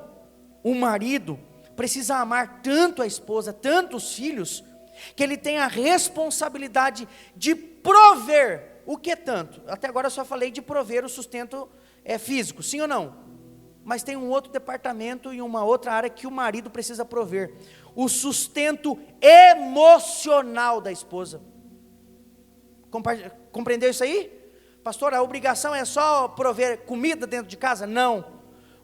o marido precisa amar tanto a esposa, tanto os filhos, que ele tem a responsabilidade de prover. O que tanto? Até agora eu só falei de prover o sustento físico, sim ou não? Mas tem um outro departamento e uma outra área que o marido precisa prover: o sustento emocional da esposa. Compreendeu isso aí? Pastor, a obrigação é só prover comida dentro de casa? Não.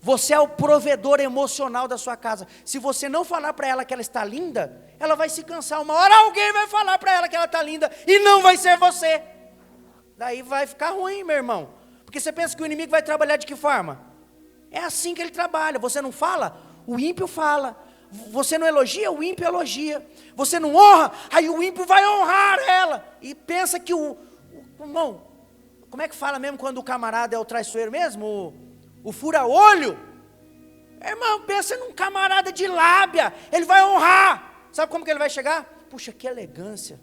Você é o provedor emocional da sua casa. Se você não falar para ela que ela está linda, ela vai se cansar. Uma hora alguém vai falar para ela que ela está linda e não vai ser você. Daí vai ficar ruim, meu irmão. Porque você pensa que o inimigo vai trabalhar de que forma? É assim que ele trabalha. Você não fala, o ímpio fala. Você não elogia, o ímpio elogia. Você não honra, aí o ímpio vai honrar ela. E pensa que irmão, como é que fala mesmo quando o camarada é o traiçoeiro mesmo? O fura-olho. Irmão, pensa num camarada de lábia. Ele vai honrar. Sabe como que ele vai chegar? Puxa, que elegância.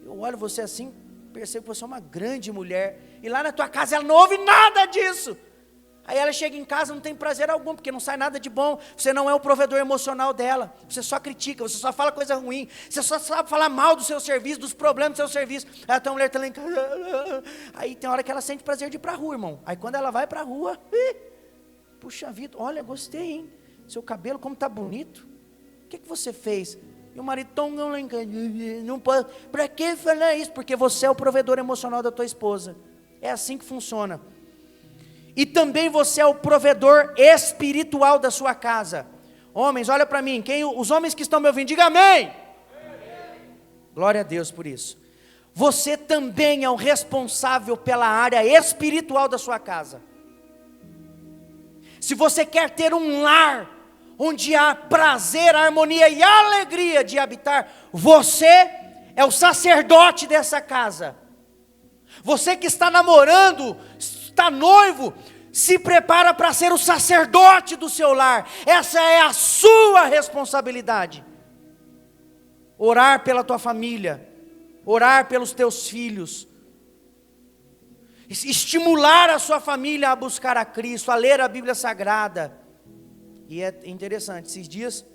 Eu olho você assim, percebo que você é uma grande mulher. E lá na tua casa ela não ouve nada disso. Aí ela chega em casa, não tem prazer algum, porque não sai nada de bom. Você não é o provedor emocional dela. Você só critica, você só fala coisa ruim. Você só sabe falar mal do seu serviço, dos problemas do seu serviço. Aí a tua mulher está lá em casa. Aí tem hora que ela sente prazer de ir para a rua, irmão. Aí quando ela vai para a rua, puxa vida, olha, gostei, hein? Seu cabelo como está bonito. O que você fez? E o marido, não pode. Para que falar isso? Porque você é o provedor emocional da tua esposa. É assim que funciona. E também você é o provedor espiritual da sua casa. Homens, olha para mim, os homens que estão me ouvindo, diga amém. Glória a Deus por isso. Você também é o responsável pela área espiritual da sua casa. Se você quer ter um lar onde há prazer, harmonia e alegria de habitar, você é o sacerdote dessa casa. Você que está namorando, está noivo, se prepara para ser o sacerdote do seu lar. Essa é a sua responsabilidade. Orar pela tua família, orar pelos teus filhos, estimular a sua família a buscar a Cristo, a ler a Bíblia Sagrada. E é interessante, esses dias,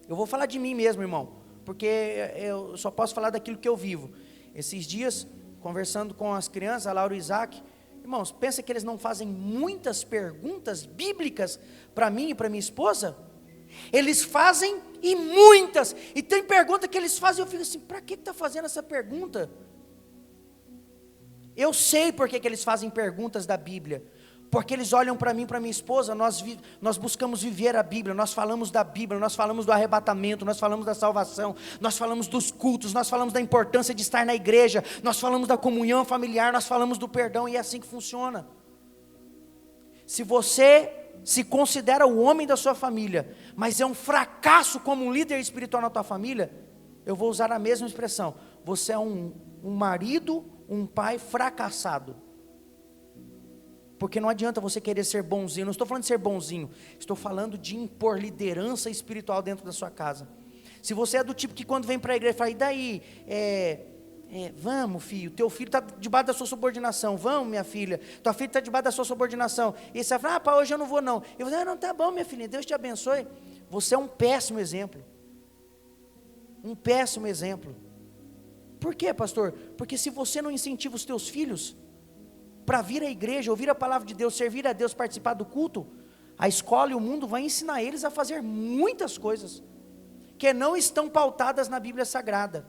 eu vou falar de mim mesmo, irmão, porque eu só posso falar daquilo que eu vivo. Esses dias, conversando com as crianças, a Laura e o Isaac, irmãos, pensa que eles não fazem muitas perguntas bíblicas para mim e para minha esposa? Eles fazem e muitas, e tem pergunta que eles fazem, eu fico assim, para que está fazendo essa pergunta? Eu sei por que eles fazem perguntas da Bíblia, porque eles olham para mim e para minha esposa, nós buscamos viver a Bíblia, nós falamos da Bíblia, nós falamos do arrebatamento, nós falamos da salvação, nós falamos dos cultos, nós falamos da importância de estar na igreja, nós falamos da comunhão familiar, nós falamos do perdão, e é assim que funciona. Se você se considera o homem da sua família, mas é um fracasso como um líder espiritual na tua família, eu vou usar a mesma expressão, você é um marido, um pai fracassado. Porque não adianta você querer ser bonzinho, não estou falando de ser bonzinho, estou falando de impor liderança espiritual dentro da sua casa. Se você é do tipo que quando vem para a igreja fala, e daí, Vamos, filho, teu filho está debaixo da sua subordinação. Vamos, minha filha, tua filha está debaixo da sua subordinação. E você fala, pai, hoje eu não vou não. Eu vou dizer, não, tá bom, minha filha, Deus te abençoe. Você é um péssimo exemplo. Um péssimo exemplo. Por quê, pastor? Porque se você não incentiva os teus filhos para vir à igreja, ouvir a palavra de Deus, servir a Deus, participar do culto, a escola e o mundo vai ensinar eles a fazer muitas coisas que não estão pautadas na Bíblia Sagrada.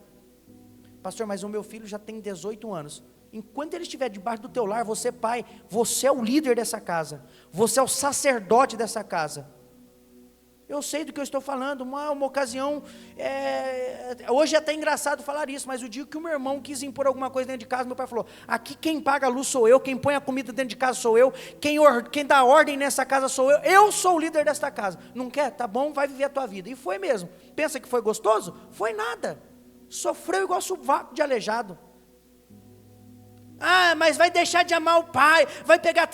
Pastor, mas o meu filho já tem 18 anos. Enquanto ele estiver debaixo do teu lar, você pai, você é o líder dessa casa. Você é o sacerdote dessa casa. Eu sei do que eu estou falando. Uma ocasião, hoje é até engraçado falar isso, mas o dia que o meu irmão quis impor alguma coisa dentro de casa, meu pai falou, aqui quem paga a luz sou eu, quem põe a comida dentro de casa sou eu, quem dá ordem nessa casa sou eu sou o líder desta casa. Não quer? Tá bom, vai viver a tua vida. E foi mesmo. Pensa que foi gostoso? Foi nada. Sofreu igual sovaco de aleijado. Mas vai deixar de amar o pai, vai pegar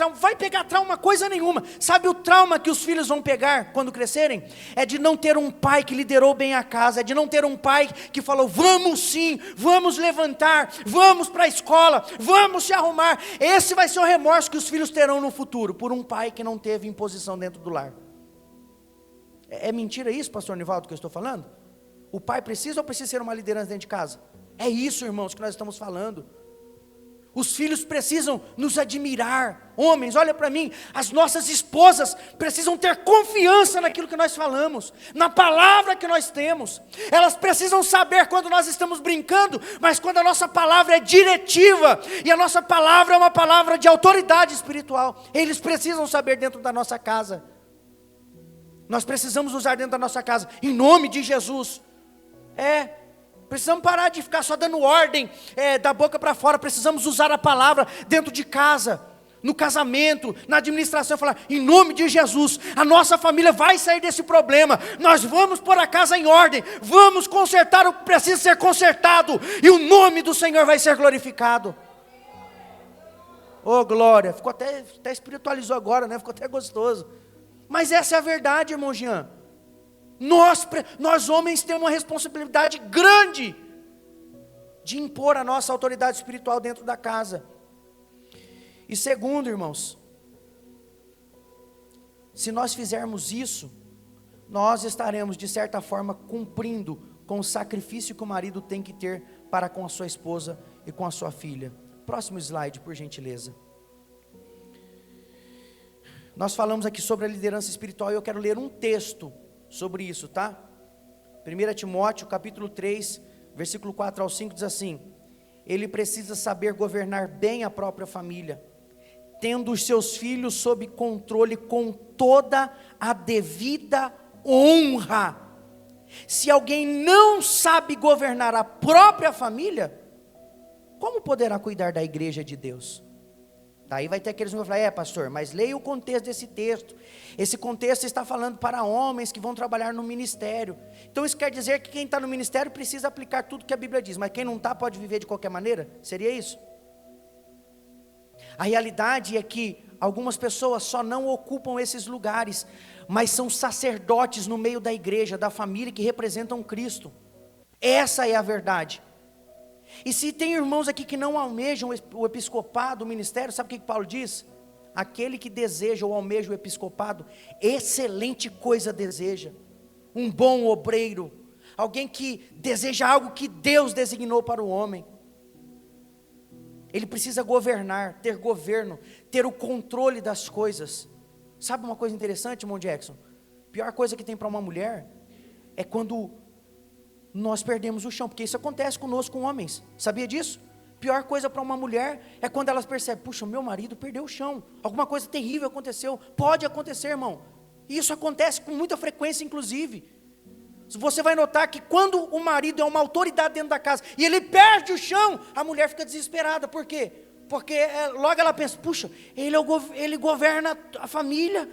trauma coisa nenhuma. Sabe o trauma que os filhos vão pegar quando crescerem? É de não ter um pai que liderou bem a casa, é de não ter um pai que falou, vamos sim, vamos levantar, vamos para a escola, vamos se arrumar. Esse vai ser o remorso que os filhos terão no futuro, por um pai que não teve imposição dentro do lar. É mentira isso, pastor Nivaldo, que eu estou falando? O pai precisa ou precisa ser uma liderança dentro de casa? É isso, irmãos, que nós estamos falando. Os filhos precisam nos admirar. Homens, olha para mim, as nossas esposas precisam ter confiança naquilo que nós falamos, na palavra que nós temos. Elas precisam saber quando nós estamos brincando, mas quando a nossa palavra é diretiva, e a nossa palavra é uma palavra de autoridade espiritual. Eles precisam saber dentro da nossa casa. Nós precisamos usar dentro da nossa casa, em nome de Jesus. Precisamos parar de ficar só dando ordem da boca para fora. Precisamos usar a palavra dentro de casa, no casamento, na administração, falar, em nome de Jesus, a nossa família vai sair desse problema, nós vamos pôr a casa em ordem, vamos consertar o que precisa ser consertado, e o nome do Senhor vai ser glorificado. Oh glória, ficou até espiritualizou agora, né? Ficou até gostoso. Mas essa é a verdade, irmão Jean. Nós homens temos uma responsabilidade grande de impor a nossa autoridade espiritual dentro da casa. E segundo, irmãos, se nós fizermos isso, nós estaremos de certa forma cumprindo com o sacrifício que o marido tem que ter para com a sua esposa e com a sua filha. Próximo slide, por gentileza. Nós falamos aqui sobre a liderança espiritual e eu quero ler um texto sobre isso, tá? 1 Timóteo capítulo 3, versículo 4 ao 5 diz assim: ele precisa saber governar bem a própria família, tendo os seus filhos sob controle com toda a devida honra. Se alguém não sabe governar a própria família, como poderá cuidar da igreja de Deus? Daí vai ter aqueles que vão falar, pastor, mas leia o contexto desse texto. Esse contexto está falando para homens que vão trabalhar no ministério. Então isso quer dizer que quem está no ministério precisa aplicar tudo que a Bíblia diz, mas quem não está pode viver de qualquer maneira? Seria isso? A realidade é que algumas pessoas só não ocupam esses lugares, mas são sacerdotes no meio da igreja, da família, que representam Cristo. Essa é a verdade. E se tem irmãos aqui que não almejam o episcopado, o ministério, sabe o que Paulo diz? Aquele que deseja ou almeja o episcopado, excelente coisa deseja. Um bom obreiro, alguém que deseja algo que Deus designou para o homem. Ele precisa governar, ter governo, ter o controle das coisas. Sabe uma coisa interessante, irmão Jackson? A pior coisa que tem para uma mulher é quando nós perdemos o chão, porque isso acontece conosco com homens, sabia disso? Pior coisa para uma mulher é quando elas percebem, puxa, meu marido perdeu o chão, alguma coisa terrível aconteceu. Pode acontecer, irmão, e isso acontece com muita frequência, inclusive. Você vai notar que quando o marido é uma autoridade dentro da casa, e ele perde o chão, a mulher fica desesperada. Por quê? Porque logo ela pensa, puxa, ele governa a família,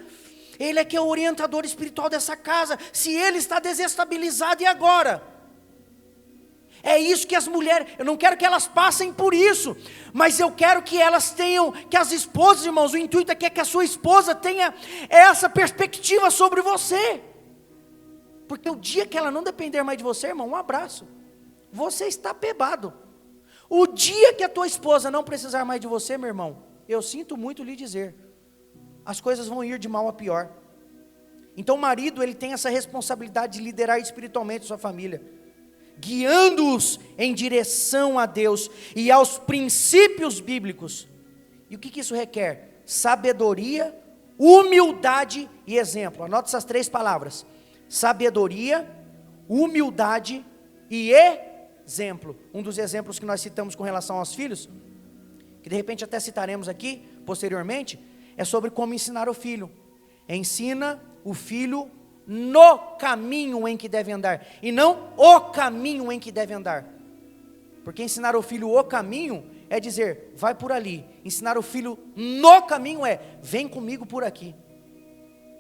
ele é que é o orientador espiritual dessa casa, se ele está desestabilizado, e agora? É isso que as mulheres, eu não quero que elas passem por isso, mas eu quero que elas tenham, que as esposas, irmãos, o intuito é que a sua esposa tenha essa perspectiva sobre você, porque o dia que ela não depender mais de você, irmão, um abraço, você está pebado. O dia que a tua esposa não precisar mais de você, meu irmão, eu sinto muito lhe dizer, as coisas vão ir de mal a pior. Então o marido, ele tem essa responsabilidade de liderar espiritualmente sua família, guiando-os em direção a Deus e aos princípios bíblicos. E o que isso requer? Sabedoria, humildade e exemplo. Anote essas 3 palavras: sabedoria, humildade e exemplo. Um dos exemplos que nós citamos com relação aos filhos, que de repente até citaremos aqui posteriormente, é sobre como ensinar o filho. Ensina o filho no caminho em que deve andar, e não o caminho em que deve andar. Porque ensinar o filho o caminho é dizer, vai por ali. Ensinar o filho no caminho é, vem comigo por aqui.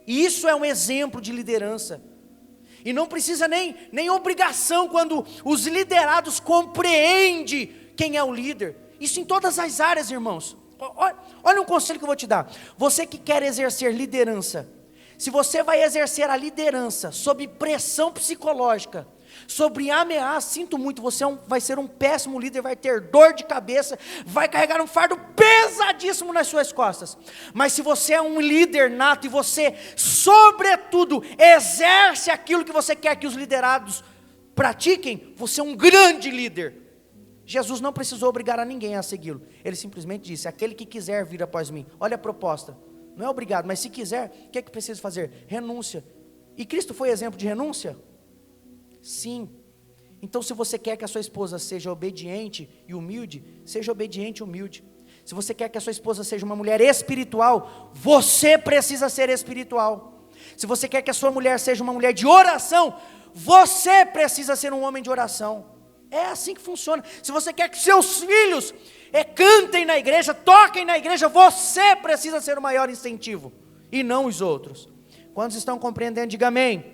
E isso é um exemplo de liderança. E não precisa nem obrigação quando os liderados compreendem quem é o líder. Isso em todas as áreas, irmãos. Olha um conselho que eu vou te dar. Você que quer exercer liderança, se você vai exercer a liderança sob pressão psicológica, sobre ameaça, sinto muito, você vai ser um péssimo líder, vai ter dor de cabeça, vai carregar um fardo pesadíssimo nas suas costas. Mas se você é um líder nato e você, sobretudo, exerce aquilo que você quer que os liderados pratiquem, você é um grande líder. Jesus não precisou obrigar a ninguém a segui-lo, ele simplesmente disse, aquele que quiser vir após mim, olha a proposta, não é obrigado, mas se quiser, o que é que precisa fazer? Renúncia. E Cristo foi exemplo de renúncia? Sim. Então se você quer que a sua esposa seja obediente e humilde, seja obediente e humilde. Se você quer que a sua esposa seja uma mulher espiritual, você precisa ser espiritual. Se você quer que a sua mulher seja uma mulher de oração, você precisa ser um homem de oração. É assim que funciona. Se você quer que seus filhos cantem na igreja, toquem na igreja, você precisa ser o maior incentivo, e não os outros. Quantos estão compreendendo? Diga amém.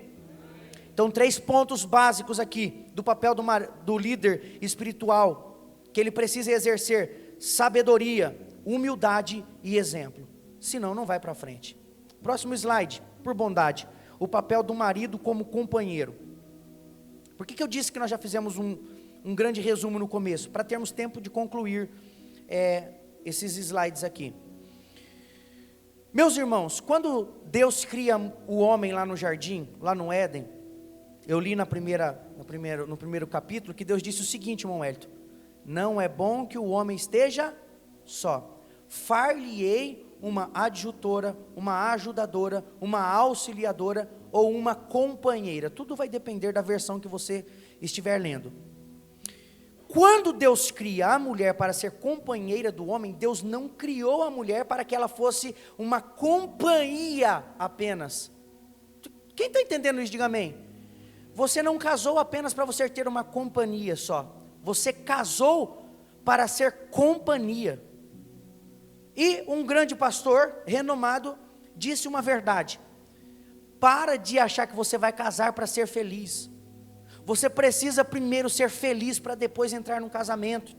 Então 3 pontos básicos aqui, do papel do líder espiritual, que ele precisa exercer: sabedoria, humildade e exemplo, senão não vai para frente. Próximo slide, por bondade, o papel do marido como companheiro. Por que eu disse que nós já fizemos um grande resumo no começo? Para termos tempo de concluir esses slides aqui. Meus irmãos, quando Deus cria o homem lá no jardim, lá no Éden, eu li no primeiro capítulo que Deus disse o seguinte, irmão Hélito: não é bom que o homem esteja só, far-lhe-ei uma adjutora, uma ajudadora, uma auxiliadora ou uma companheira. Tudo vai depender da versão que você estiver lendo. Quando Deus cria a mulher para ser companheira do homem, Deus não criou a mulher para que ela fosse uma companhia apenas. Quem está entendendo isso, diga amém. Você não casou apenas para você ter uma companhia só. Você casou para ser companhia. E um grande pastor, renomado, disse uma verdade: para de achar que você vai casar para ser feliz. Você precisa primeiro ser feliz para depois entrar no casamento.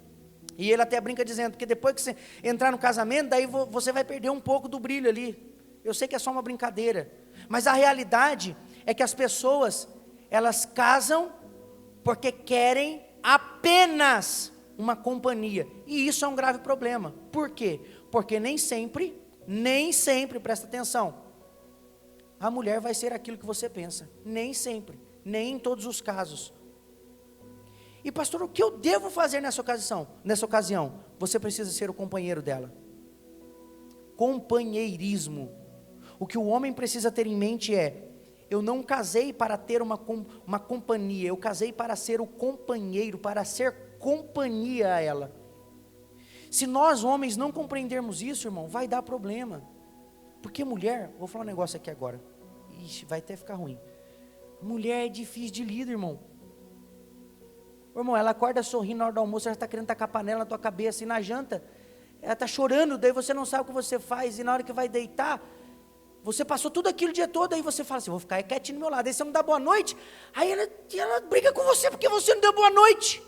E ele até brinca dizendo que depois que você entrar no casamento, daí você vai perder um pouco do brilho ali. Eu sei que é só uma brincadeira, mas a realidade é que as pessoas, elas casam porque querem apenas uma companhia. E isso é um grave problema. Por quê? Porque nem sempre, presta atenção, a mulher vai ser aquilo que você pensa. Nem sempre. Nem em todos os casos. E pastor, o que eu devo fazer nessa ocasião? Você precisa ser o companheiro dela. Companheirismo. O que o homem precisa ter em mente é: eu não casei para ter uma companhia, eu casei para ser o companheiro, para ser companhia a ela. Se nós homens não compreendermos isso, irmão, vai dar problema. Porque mulher, vou falar um negócio aqui agora, ixi, vai até ficar ruim. Mulher é difícil de lidar, irmão. Irmão, ela acorda sorrindo na hora do almoço, ela está querendo tacar a panela na tua cabeça, e na janta, ela está chorando, daí você não sabe o que você faz, e na hora que vai deitar, você passou tudo aquilo o dia todo, aí você fala assim, vou ficar quietinho do meu lado, aí você não dá boa noite, aí ela briga com você, porque você não deu boa noite.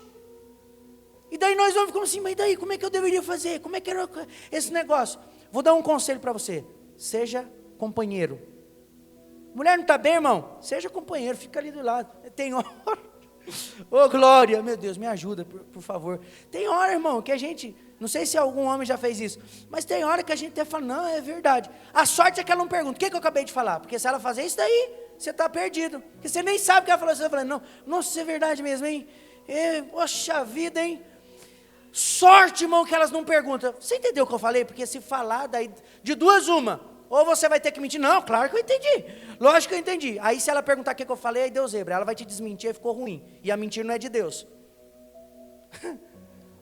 E daí nós vamos ficando assim, mas daí, como é que eu deveria fazer? Como é que era esse negócio? Vou dar um conselho para você: seja companheiro. Mulher não está bem, irmão? Seja companheiro, fica ali do lado. Tem hora Ô glória, meu Deus, me ajuda, por favor. Tem hora, irmão, que a gente, não sei se algum homem já fez isso, mas tem hora que a gente até fala, não, é verdade. A sorte é que ela não pergunta, o que eu acabei de falar? Porque se ela fazer isso daí, você está perdido. Porque você nem sabe o que ela falou, você está falando, não, nossa, isso é verdade mesmo, hein? Poxa vida, hein? Sorte, irmão, que elas não perguntam. Você entendeu o que eu falei? Porque se falar, daí, de duas uma, ou você vai ter que mentir. Não, claro que eu entendi. Lógico que eu entendi. Aí se ela perguntar o que eu falei, aí deu zebra. Ela vai te desmentir e ficou ruim. E a mentira não é de Deus.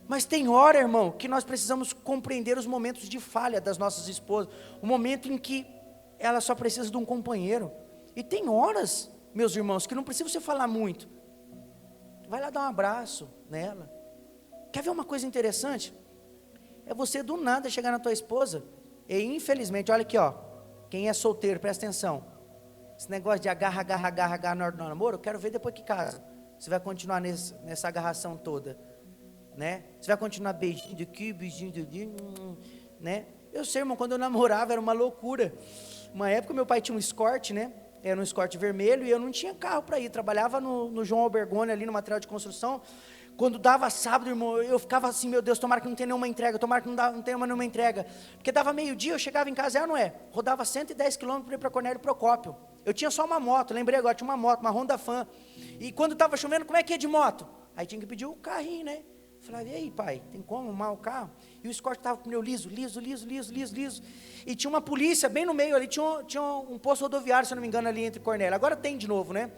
Mas tem hora, irmão, que nós precisamos compreender os momentos de falha das nossas esposas. O momento em que ela só precisa de um companheiro. E tem horas, meus irmãos, que não precisa você falar muito. Vai lá dar um abraço nela. Quer ver uma coisa interessante? É você do nada chegar na tua esposa e infelizmente, olha aqui, ó, quem é solteiro, presta atenção. Esse negócio de agarra na hora do namoro, eu quero ver depois que casa. Você vai continuar nessa agarração toda, né? Você vai continuar beijinho daqui, beijinho dali, né? Eu sei, irmão, quando eu namorava era uma loucura. Uma época meu pai tinha um Escort, né? Era um Escort vermelho e eu não tinha carro para ir. Trabalhava no João Albergoni ali no material de construção. Quando dava sábado, irmão, eu ficava assim, meu Deus, tomara que não tenha nenhuma entrega, tomara que não tenha nenhuma entrega. Porque dava meio-dia, eu chegava em casa, não é? Rodava 110 quilômetros para ir para Cornélio Procópio. Eu tinha só uma moto, lembrei agora, tinha uma moto, uma Honda Fan. E quando estava chovendo, como é que ia de moto? Aí tinha que pedir o carrinho, né? Eu falava, e aí, pai, tem como arrumar o carro? E o Escort estava com o pneu liso. E tinha uma polícia bem no meio ali, tinha um posto rodoviário, se eu não me engano, ali entre Cornélio. Agora tem de novo, né?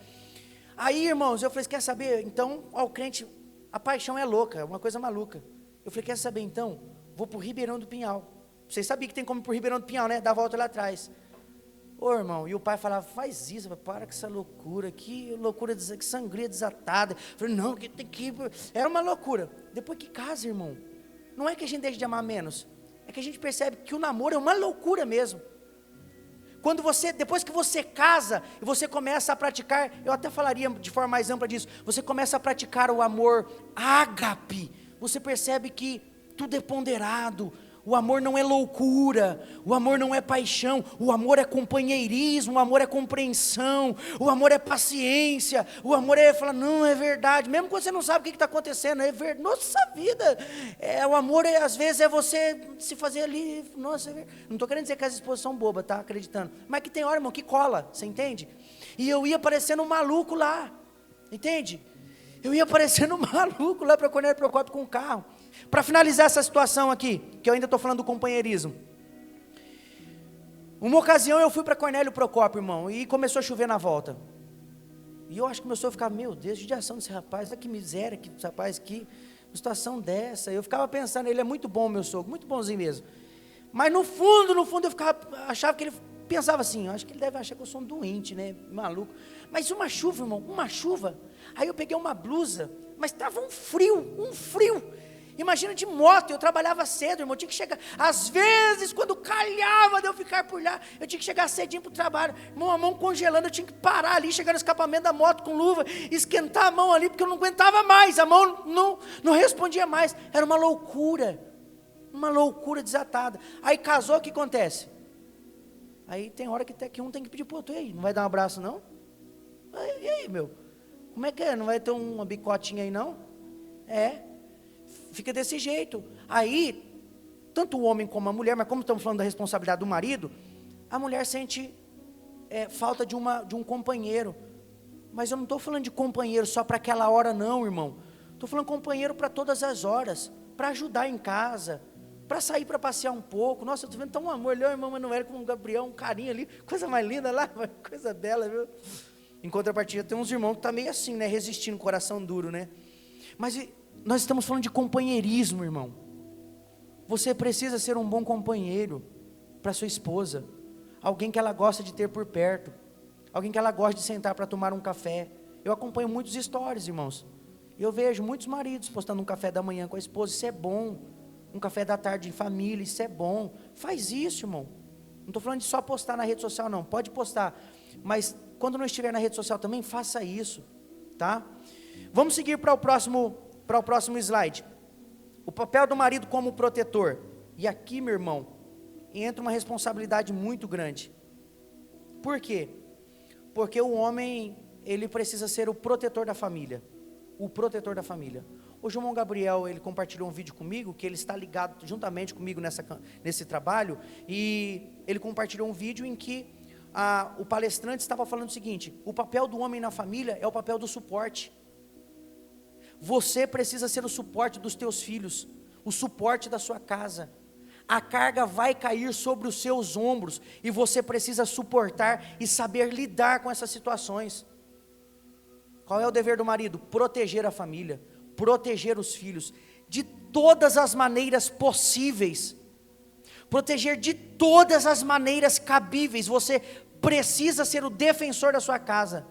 Aí, irmãos, eu falei, quer saber? Então, o crente... A paixão é louca, é uma coisa maluca. Eu falei, quer saber então? Vou para o Ribeirão do Pinhal. Vocês sabiam que tem como ir para o Ribeirão do Pinhal, né? Dá a volta lá atrás. Ô irmão, e o pai falava, faz isso, para com essa loucura, que loucura, que sangria desatada. Eu falei, não, que tem que ir. Era uma loucura. Depois que casa, irmão, não é que a gente deixe de amar menos, é que a gente percebe que o namoro é uma loucura mesmo. Quando depois que você casa e você começa a praticar, eu até falaria de forma mais ampla disso, você começa a praticar o amor ágape, você percebe que tudo é ponderado, o amor não é loucura, o amor não é paixão, o amor é companheirismo, o amor é compreensão, o amor é paciência, o amor é falar, não, é verdade, mesmo quando você não sabe o que está acontecendo, é verdade, nossa vida, o amor às vezes é você se fazer ali, nossa, não estou querendo dizer que as esposas são bobas, tá acreditando, mas que tem hora, irmão, que cola, você entende? E eu ia parecendo um maluco lá, entende? Eu ia parecendo um maluco lá para Cornélio Procópio com o carro. Para finalizar essa situação aqui, que eu ainda estou falando do companheirismo. Uma ocasião eu fui para Cornélio Procópio, irmão, e começou a chover na volta. E eu acho que meu sogro ficava, meu Deus, judiação desse rapaz, olha que miséria, que rapaz, que situação dessa. Eu ficava pensando, ele é muito bom, meu sogro, muito bonzinho mesmo. Mas no fundo eu achava que ele pensava assim, eu acho que ele deve achar que eu sou um doente, né, maluco. Mas uma chuva, irmão, uma chuva. Aí eu peguei uma blusa, mas estava um frio. Imagina de moto, eu trabalhava cedo, irmão, eu tinha que chegar, às vezes, quando calhava de eu ficar por lá, eu tinha que chegar cedinho para o trabalho, irmão, a mão congelando, eu tinha que parar ali, chegar no escapamento da moto com luva, esquentar a mão ali, porque eu não aguentava mais, a mão não respondia mais, era uma loucura desatada. Aí casou, o que acontece? Aí tem hora que até que um tem que pedir para o outro, e aí, não vai dar um abraço não? E aí, meu, como é que é, não vai ter uma bicotinha aí não? Fica desse jeito. Aí, tanto o homem como a mulher, mas como estamos falando da responsabilidade do marido, a mulher sente falta de um companheiro. Mas eu não estou falando de companheiro só para aquela hora não, irmão. Estou falando companheiro para todas as horas, para ajudar em casa, para sair para passear um pouco. Nossa, eu estou vendo tão amor ali, o irmão Manuel com o Gabriel, um carinho ali, coisa mais linda lá, coisa bela, viu? Em contrapartida, tem uns irmãos que estão meio assim, né, resistindo, coração duro, né? Mas nós estamos falando de companheirismo, irmão. Você precisa ser um bom companheiro para sua esposa, alguém que ela gosta de ter por perto, alguém que ela gosta de sentar para tomar um café. Eu acompanho muitos stories, irmãos, e eu vejo muitos maridos postando um café da manhã com a esposa, isso é bom, um café da tarde em família, isso é bom, faz isso, irmão. Não estou falando de só postar na rede social não, pode postar, mas quando não estiver na rede social também, faça isso, tá? Vamos seguir para o próximo slide. O papel do marido como protetor. E aqui, meu irmão, entra uma responsabilidade muito grande. Por quê? Porque o homem, ele precisa ser o protetor da família. o protetor da família. Hoje o irmão Gabriel, ele compartilhou um vídeo comigo, que ele está ligado juntamente comigo nesse trabalho, e ele compartilhou um vídeo em que o palestrante estava falando o seguinte: o papel do homem na família é o papel do suporte. Você precisa ser o suporte dos teus filhos, o suporte da sua casa. A carga vai cair sobre os seus ombros, e você precisa suportar e saber lidar com essas situações. Qual é o dever do marido? Proteger a família, proteger os filhos, de todas as maneiras possíveis, proteger de todas as maneiras cabíveis. Você precisa ser o defensor da sua casa,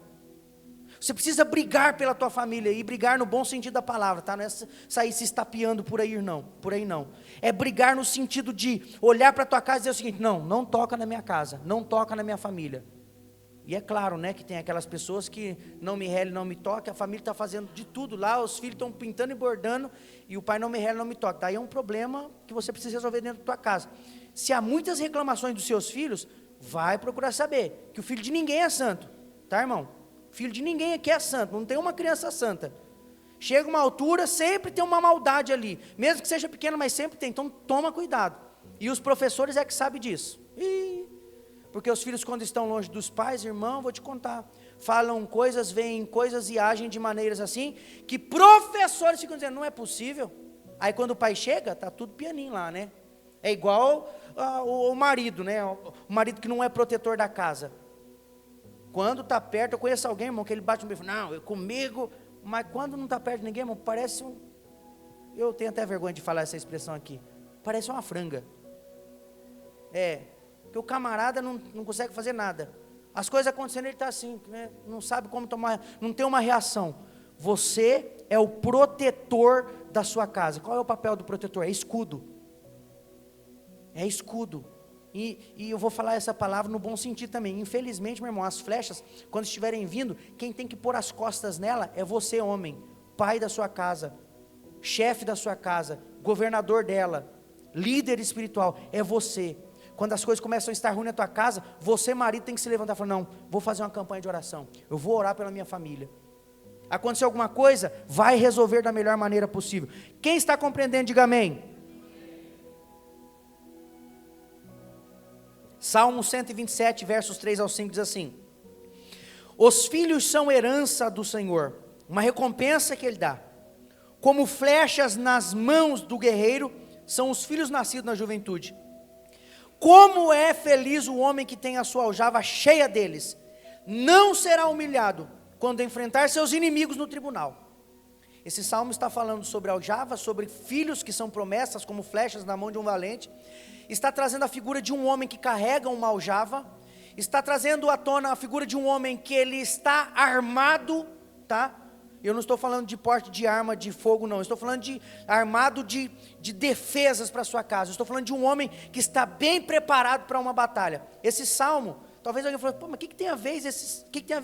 você precisa brigar pela tua família, e brigar no bom sentido da palavra, tá? Não é sair se estapeando por aí não, é brigar no sentido de olhar para a tua casa e dizer o seguinte: não toca na minha casa, não toca na minha família. E é claro, né, que tem aquelas pessoas que não me rele, não me toque, a família está fazendo de tudo lá, os filhos estão pintando e bordando, e o pai não me rele, não me toque. Daí é um problema que você precisa resolver dentro da tua casa. Se há muitas reclamações dos seus filhos, vai procurar saber que o filho de ninguém é santo, tá, irmão? Filho de ninguém aqui é santo, não tem uma criança santa. Chega uma altura, sempre tem uma maldade ali, mesmo que seja pequena, mas sempre tem, então toma cuidado. E os professores é que sabem disso. Porque os filhos, quando estão longe dos pais, irmão, vou te contar, falam coisas, veem coisas e agem de maneiras assim, que professores ficam dizendo: não é possível. Aí quando o pai chega, está tudo pianinho lá, né? É igual o marido, né? O marido que não é protetor da casa. Quando está perto, eu conheço alguém, irmão, que ele bate no bico, não, comigo, mas quando não está perto de ninguém, irmão, parece eu tenho até vergonha de falar essa expressão aqui, parece uma franga. Porque o camarada não consegue fazer nada, as coisas acontecendo, ele está assim, né, não sabe como tomar, não tem uma reação. Você é o protetor da sua casa. Qual é o papel do protetor? É escudo. É escudo. E eu vou falar essa palavra no bom sentido também. Infelizmente, meu irmão, as flechas, quando estiverem vindo, quem tem que pôr as costas nela é você, homem, pai da sua casa, chefe da sua casa, governador dela, líder espiritual, é você. Quando as coisas começam a estar ruins na tua casa, você, marido, tem que se levantar e falar: não, vou fazer uma campanha de oração, eu vou orar pela minha família. Aconteceu alguma coisa, vai resolver da melhor maneira possível. Quem está compreendendo, diga amém. Salmo 127, versos 3 ao 5 diz assim: os filhos são herança do Senhor, uma recompensa que Ele dá. Como flechas nas mãos do guerreiro, são os filhos nascidos na juventude. Como é feliz o homem que tem a sua aljava cheia deles. Não será humilhado quando enfrentar seus inimigos no tribunal. Esse salmo está falando sobre aljava, sobre filhos que são promessas como flechas na mão de um valente. Está trazendo a figura de um homem que carrega uma aljava. Está trazendo à tona a figura de um homem que ele está armado, tá? Eu não estou falando de porte de arma de fogo, não. Eu estou falando de armado de defesas para a sua casa. Eu estou falando de um homem que está bem preparado para uma batalha. Esse salmo, talvez alguém fale: pô, mas o que tem a ver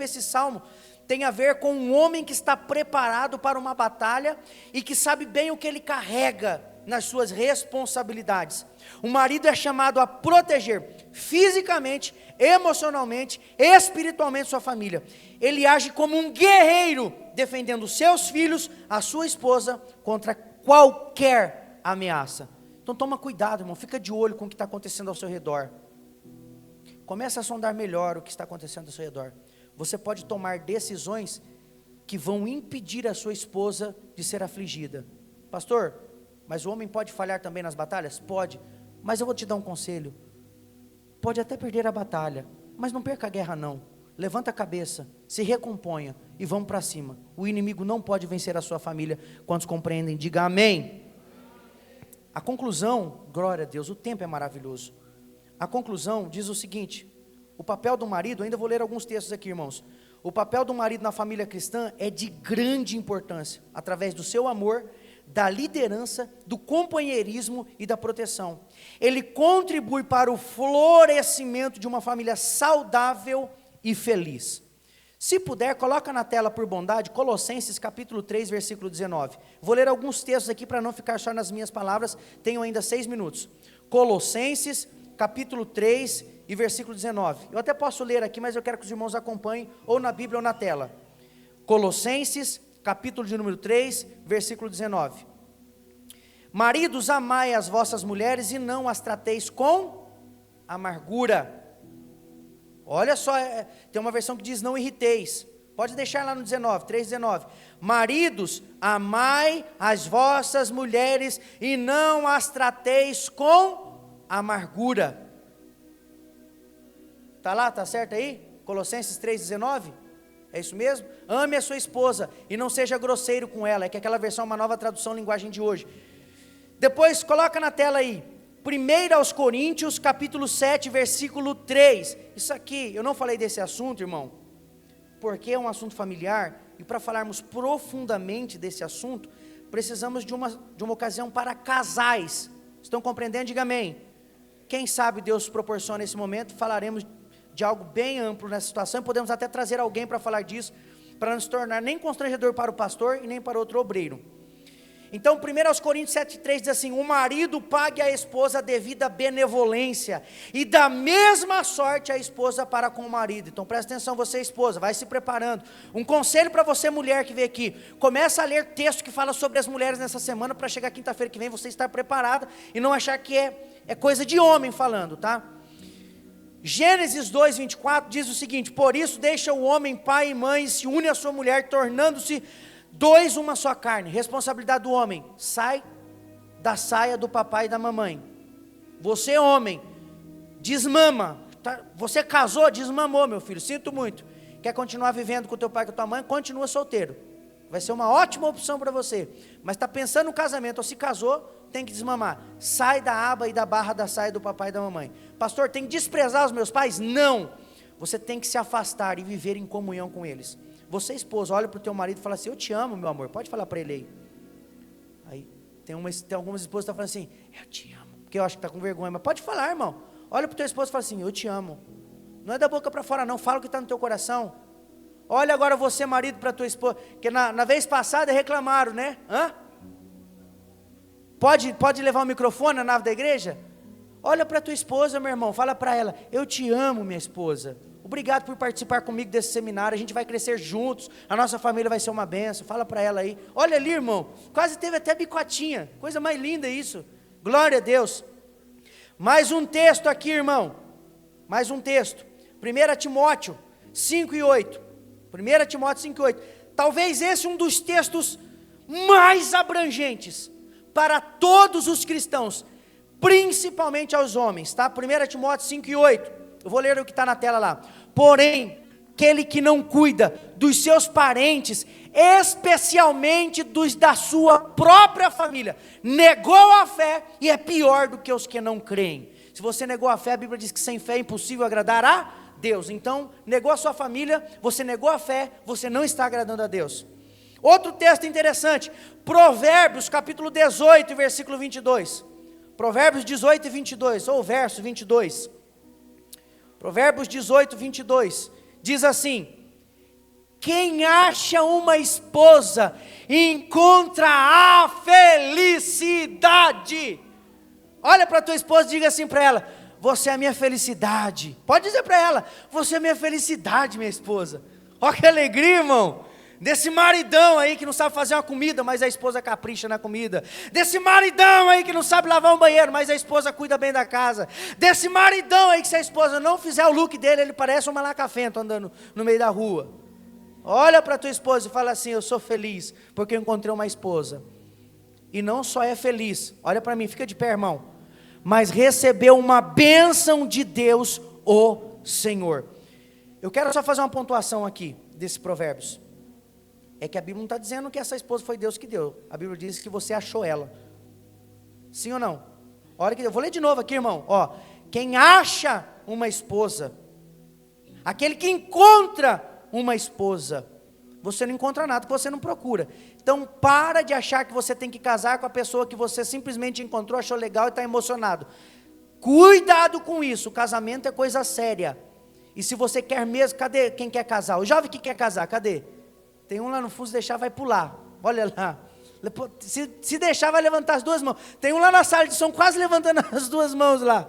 esse salmo? Tem a ver com um homem que está preparado para uma batalha e que sabe bem o que ele carrega nas suas responsabilidades. O marido é chamado a proteger fisicamente, emocionalmente, espiritualmente sua família. Ele age como um guerreiro, defendendo seus filhos, a sua esposa, contra qualquer ameaça. Então toma cuidado, irmão, fica de olho com o que está acontecendo ao seu redor. Começa a sondar melhor o que está acontecendo ao seu redor. Você pode tomar decisões que vão impedir a sua esposa de ser afligida. Pastor, mas o homem pode falhar também nas batalhas? Pode, mas eu vou te dar um conselho. Pode até perder a batalha, mas não perca a guerra não. Levanta a cabeça, se recomponha e vamos para cima. O inimigo não pode vencer a sua família. Quantos compreendem? Diga amém. A conclusão, glória a Deus, o tempo é maravilhoso. A conclusão diz o seguinte: o papel do marido, ainda vou ler alguns textos aqui, irmãos. O papel do marido na família cristã é de grande importância, através do seu amor, da liderança, do companheirismo e da proteção. Ele contribui para o florescimento de uma família saudável e feliz. Se puder, coloca na tela por bondade, Colossenses capítulo 3, versículo 19. Vou ler alguns textos aqui para não ficar só nas minhas palavras, tenho ainda 6 minutos. Colossenses capítulo 3 e versículo 19. Eu até posso ler aqui, mas eu quero que os irmãos acompanhem, ou na Bíblia ou na tela. Colossenses capítulo de número 3, versículo 19. Maridos, amai as vossas mulheres e não as trateis com amargura. Olha só, tem uma versão que diz não irriteis. Pode deixar lá no 19, 3:19. Maridos, amai as vossas mulheres e não as trateis com amargura. Tá lá, tá certo aí? Colossenses 3:19? É isso mesmo? Ame a sua esposa e não seja grosseiro com ela. É que aquela versão é uma nova tradução, linguagem de hoje. Depois coloca na tela aí, 1 aos Coríntios, capítulo 7, versículo 3. Isso aqui, eu não falei desse assunto, irmão, porque é um assunto familiar, e para falarmos profundamente desse assunto, precisamos de uma ocasião para casais. Estão compreendendo? Diga amém. Quem sabe Deus proporciona esse momento, falaremos de algo bem amplo nessa situação, e podemos até trazer alguém para falar disso, para não se tornar nem constrangedor para o pastor e nem para outro obreiro. Então, 1 aos Coríntios 7,3 diz assim: o marido pague à esposa a devida benevolência, e da mesma sorte a esposa para com o marido. Então presta atenção, você esposa, vai se preparando. Um conselho para você mulher que veio aqui: começa a ler texto que fala sobre as mulheres nessa semana, para chegar quinta-feira que vem você estar preparada, e não achar que é coisa de homem falando, tá? Gênesis 2:24 diz o seguinte: por isso deixa o homem pai e mãe, e se une à sua mulher, tornando-se dois uma só carne. Responsabilidade do homem: sai da saia do papai e da mamãe. Você homem, desmama, tá? Você casou, desmamou, meu filho, sinto muito. Quer continuar vivendo com teu pai e com tua mãe? Continua solteiro, vai ser uma ótima opção para você. Mas está pensando no casamento, ou se casou, tem que desmamar. Sai da aba e da barra da saia do papai e da mamãe. Pastor, tem que desprezar os meus pais? Não, você tem que se afastar e viver em comunhão com eles. Você, esposa, olha para o teu marido e fala assim: eu te amo, meu amor. Pode falar para ele aí. Aí tem algumas esposas que estão falando assim: eu te amo, porque eu acho que está com vergonha. Mas pode falar, irmão. Olha para o teu esposo e fala assim: eu te amo. Não é da boca para fora não, fala o que está no teu coração. Olha agora você, marido, para a tua esposa, que na vez passada reclamaram, né? Pode levar o microfone na nave da igreja? Olha para a tua esposa, meu irmão, fala para ela: eu te amo, minha esposa. Obrigado por participar comigo desse seminário, a gente vai crescer juntos, a nossa família vai ser uma bênção. Fala para ela aí. Olha ali, irmão, quase teve até bicotinha, coisa mais linda isso. Glória a Deus. Mais um texto aqui, irmão, mais um texto, 1 Timóteo 5:8, 1 Timóteo 5:8, talvez esse um dos textos mais abrangentes para todos os cristãos, principalmente aos homens, tá? 1 Timóteo 5:8, eu vou ler o que está na tela lá. Porém, aquele que não cuida dos seus parentes, especialmente dos da sua própria família, negou a fé e é pior do que os que não creem. Se você negou a fé, a Bíblia diz que sem fé é impossível agradar a Deus. Então, negou a sua família, você negou a fé, você não está agradando a Deus. Outro texto interessante, Provérbios capítulo 18, versículo 22. Provérbios 18 e 22, ou verso 22. Provérbios 18, 22, diz assim: quem acha uma esposa, encontra a felicidade. Olha para a tua esposa e diga assim para ela: você é a minha felicidade. Pode dizer para ela: você é a minha felicidade, minha esposa. Olha que alegria, irmão. Desse maridão aí que não sabe fazer uma comida, mas a esposa capricha na comida. Desse maridão aí que não sabe lavar um banheiro, mas a esposa cuida bem da casa. Desse maridão aí que se a esposa não fizer o look dele, ele parece um malacafento andando no meio da rua. Olha para tua esposa e fala assim: eu sou feliz porque eu encontrei uma esposa. E não só é feliz, olha para mim, fica de pé, irmão, mas recebeu uma bênção de Deus, o Senhor. Eu quero só fazer uma pontuação aqui desses provérbios. É que a Bíblia não está dizendo que essa esposa foi Deus que deu. A Bíblia diz que você achou ela. Sim ou não? Olha que eu vou ler de novo aqui, irmão. Ó, quem acha uma esposa, aquele que encontra uma esposa, você não encontra nada que você não procura. Então para de achar que você tem que casar com a pessoa que você simplesmente encontrou, achou legal e está emocionado. Cuidado com isso, o casamento é coisa séria. E se você quer mesmo, cadê quem quer casar? O jovem que quer casar, cadê? Tem um lá no fundo, se deixar vai pular, olha lá, se deixar vai levantar as duas mãos. Tem um lá na sala de som quase levantando as duas mãos lá.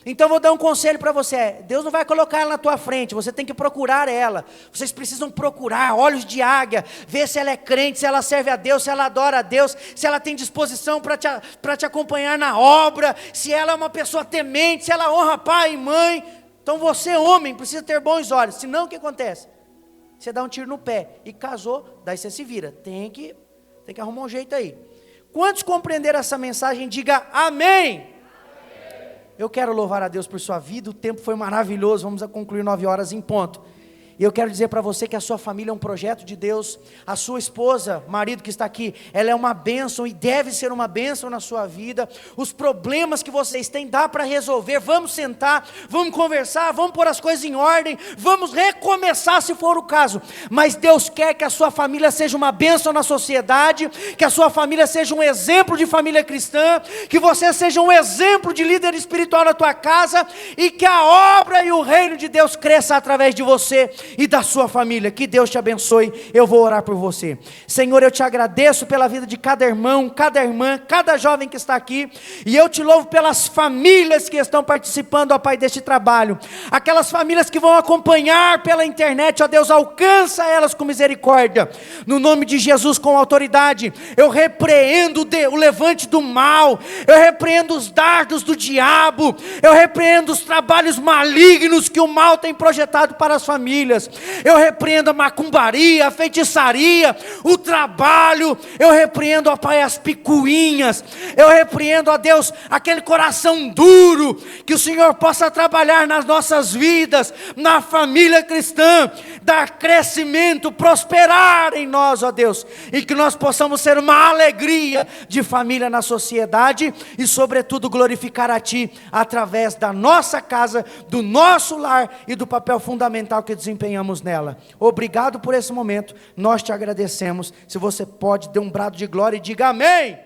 Então eu vou dar um conselho para você. Deus não vai colocar ela na tua frente, você tem que procurar ela. Vocês precisam procurar, olhos de águia, ver se ela é crente, se ela serve a Deus, se ela adora a Deus, se ela tem disposição para te acompanhar na obra, se ela é uma pessoa temente, se ela honra pai e mãe. Então você, homem, precisa ter bons olhos, senão o que acontece? Você dá um tiro no pé e casou, daí você se vira. Tem que arrumar um jeito aí. Quantos compreenderam essa mensagem? Diga amém. Eu quero louvar a Deus por sua vida, o tempo foi maravilhoso, vamos concluir 9 horas em ponto. E eu quero dizer para você que a sua família é um projeto de Deus, a sua esposa, marido que está aqui, ela é uma bênção e deve ser uma bênção na sua vida. Os problemas que vocês têm, dá para resolver, vamos sentar, vamos conversar, vamos pôr as coisas em ordem, vamos recomeçar se for o caso. Mas Deus quer que a sua família seja uma bênção na sociedade, que a sua família seja um exemplo de família cristã, que você seja um exemplo de líder espiritual na tua casa, e que a obra e o reino de Deus cresça através de você e da sua família. Que Deus te abençoe. Eu vou orar por você. Senhor, eu te agradeço pela vida de cada irmão, cada irmã, cada jovem que está aqui, e eu te louvo pelas famílias que estão participando, ó Pai, deste trabalho, aquelas famílias que vão acompanhar pela internet, ó Deus, alcança elas com misericórdia, no nome de Jesus, com autoridade. Eu repreendo o levante do mal, eu repreendo os dardos do diabo, eu repreendo os trabalhos malignos que o mal tem projetado para as famílias. Eu repreendo a macumbaria, a feitiçaria, o trabalho. Eu repreendo, ó Pai, as picuinhas. Eu repreendo, ó Deus, aquele coração duro. Que o Senhor possa trabalhar nas nossas vidas, na família cristã, dar crescimento, prosperar em nós, ó Deus, e que nós possamos ser uma alegria de família na sociedade e sobretudo glorificar a Ti através da nossa casa, do nosso lar e do papel fundamental que desempenhamos nela. Obrigado por esse momento, nós te agradecemos. Se você pode, dê um brado de glória e diga amém.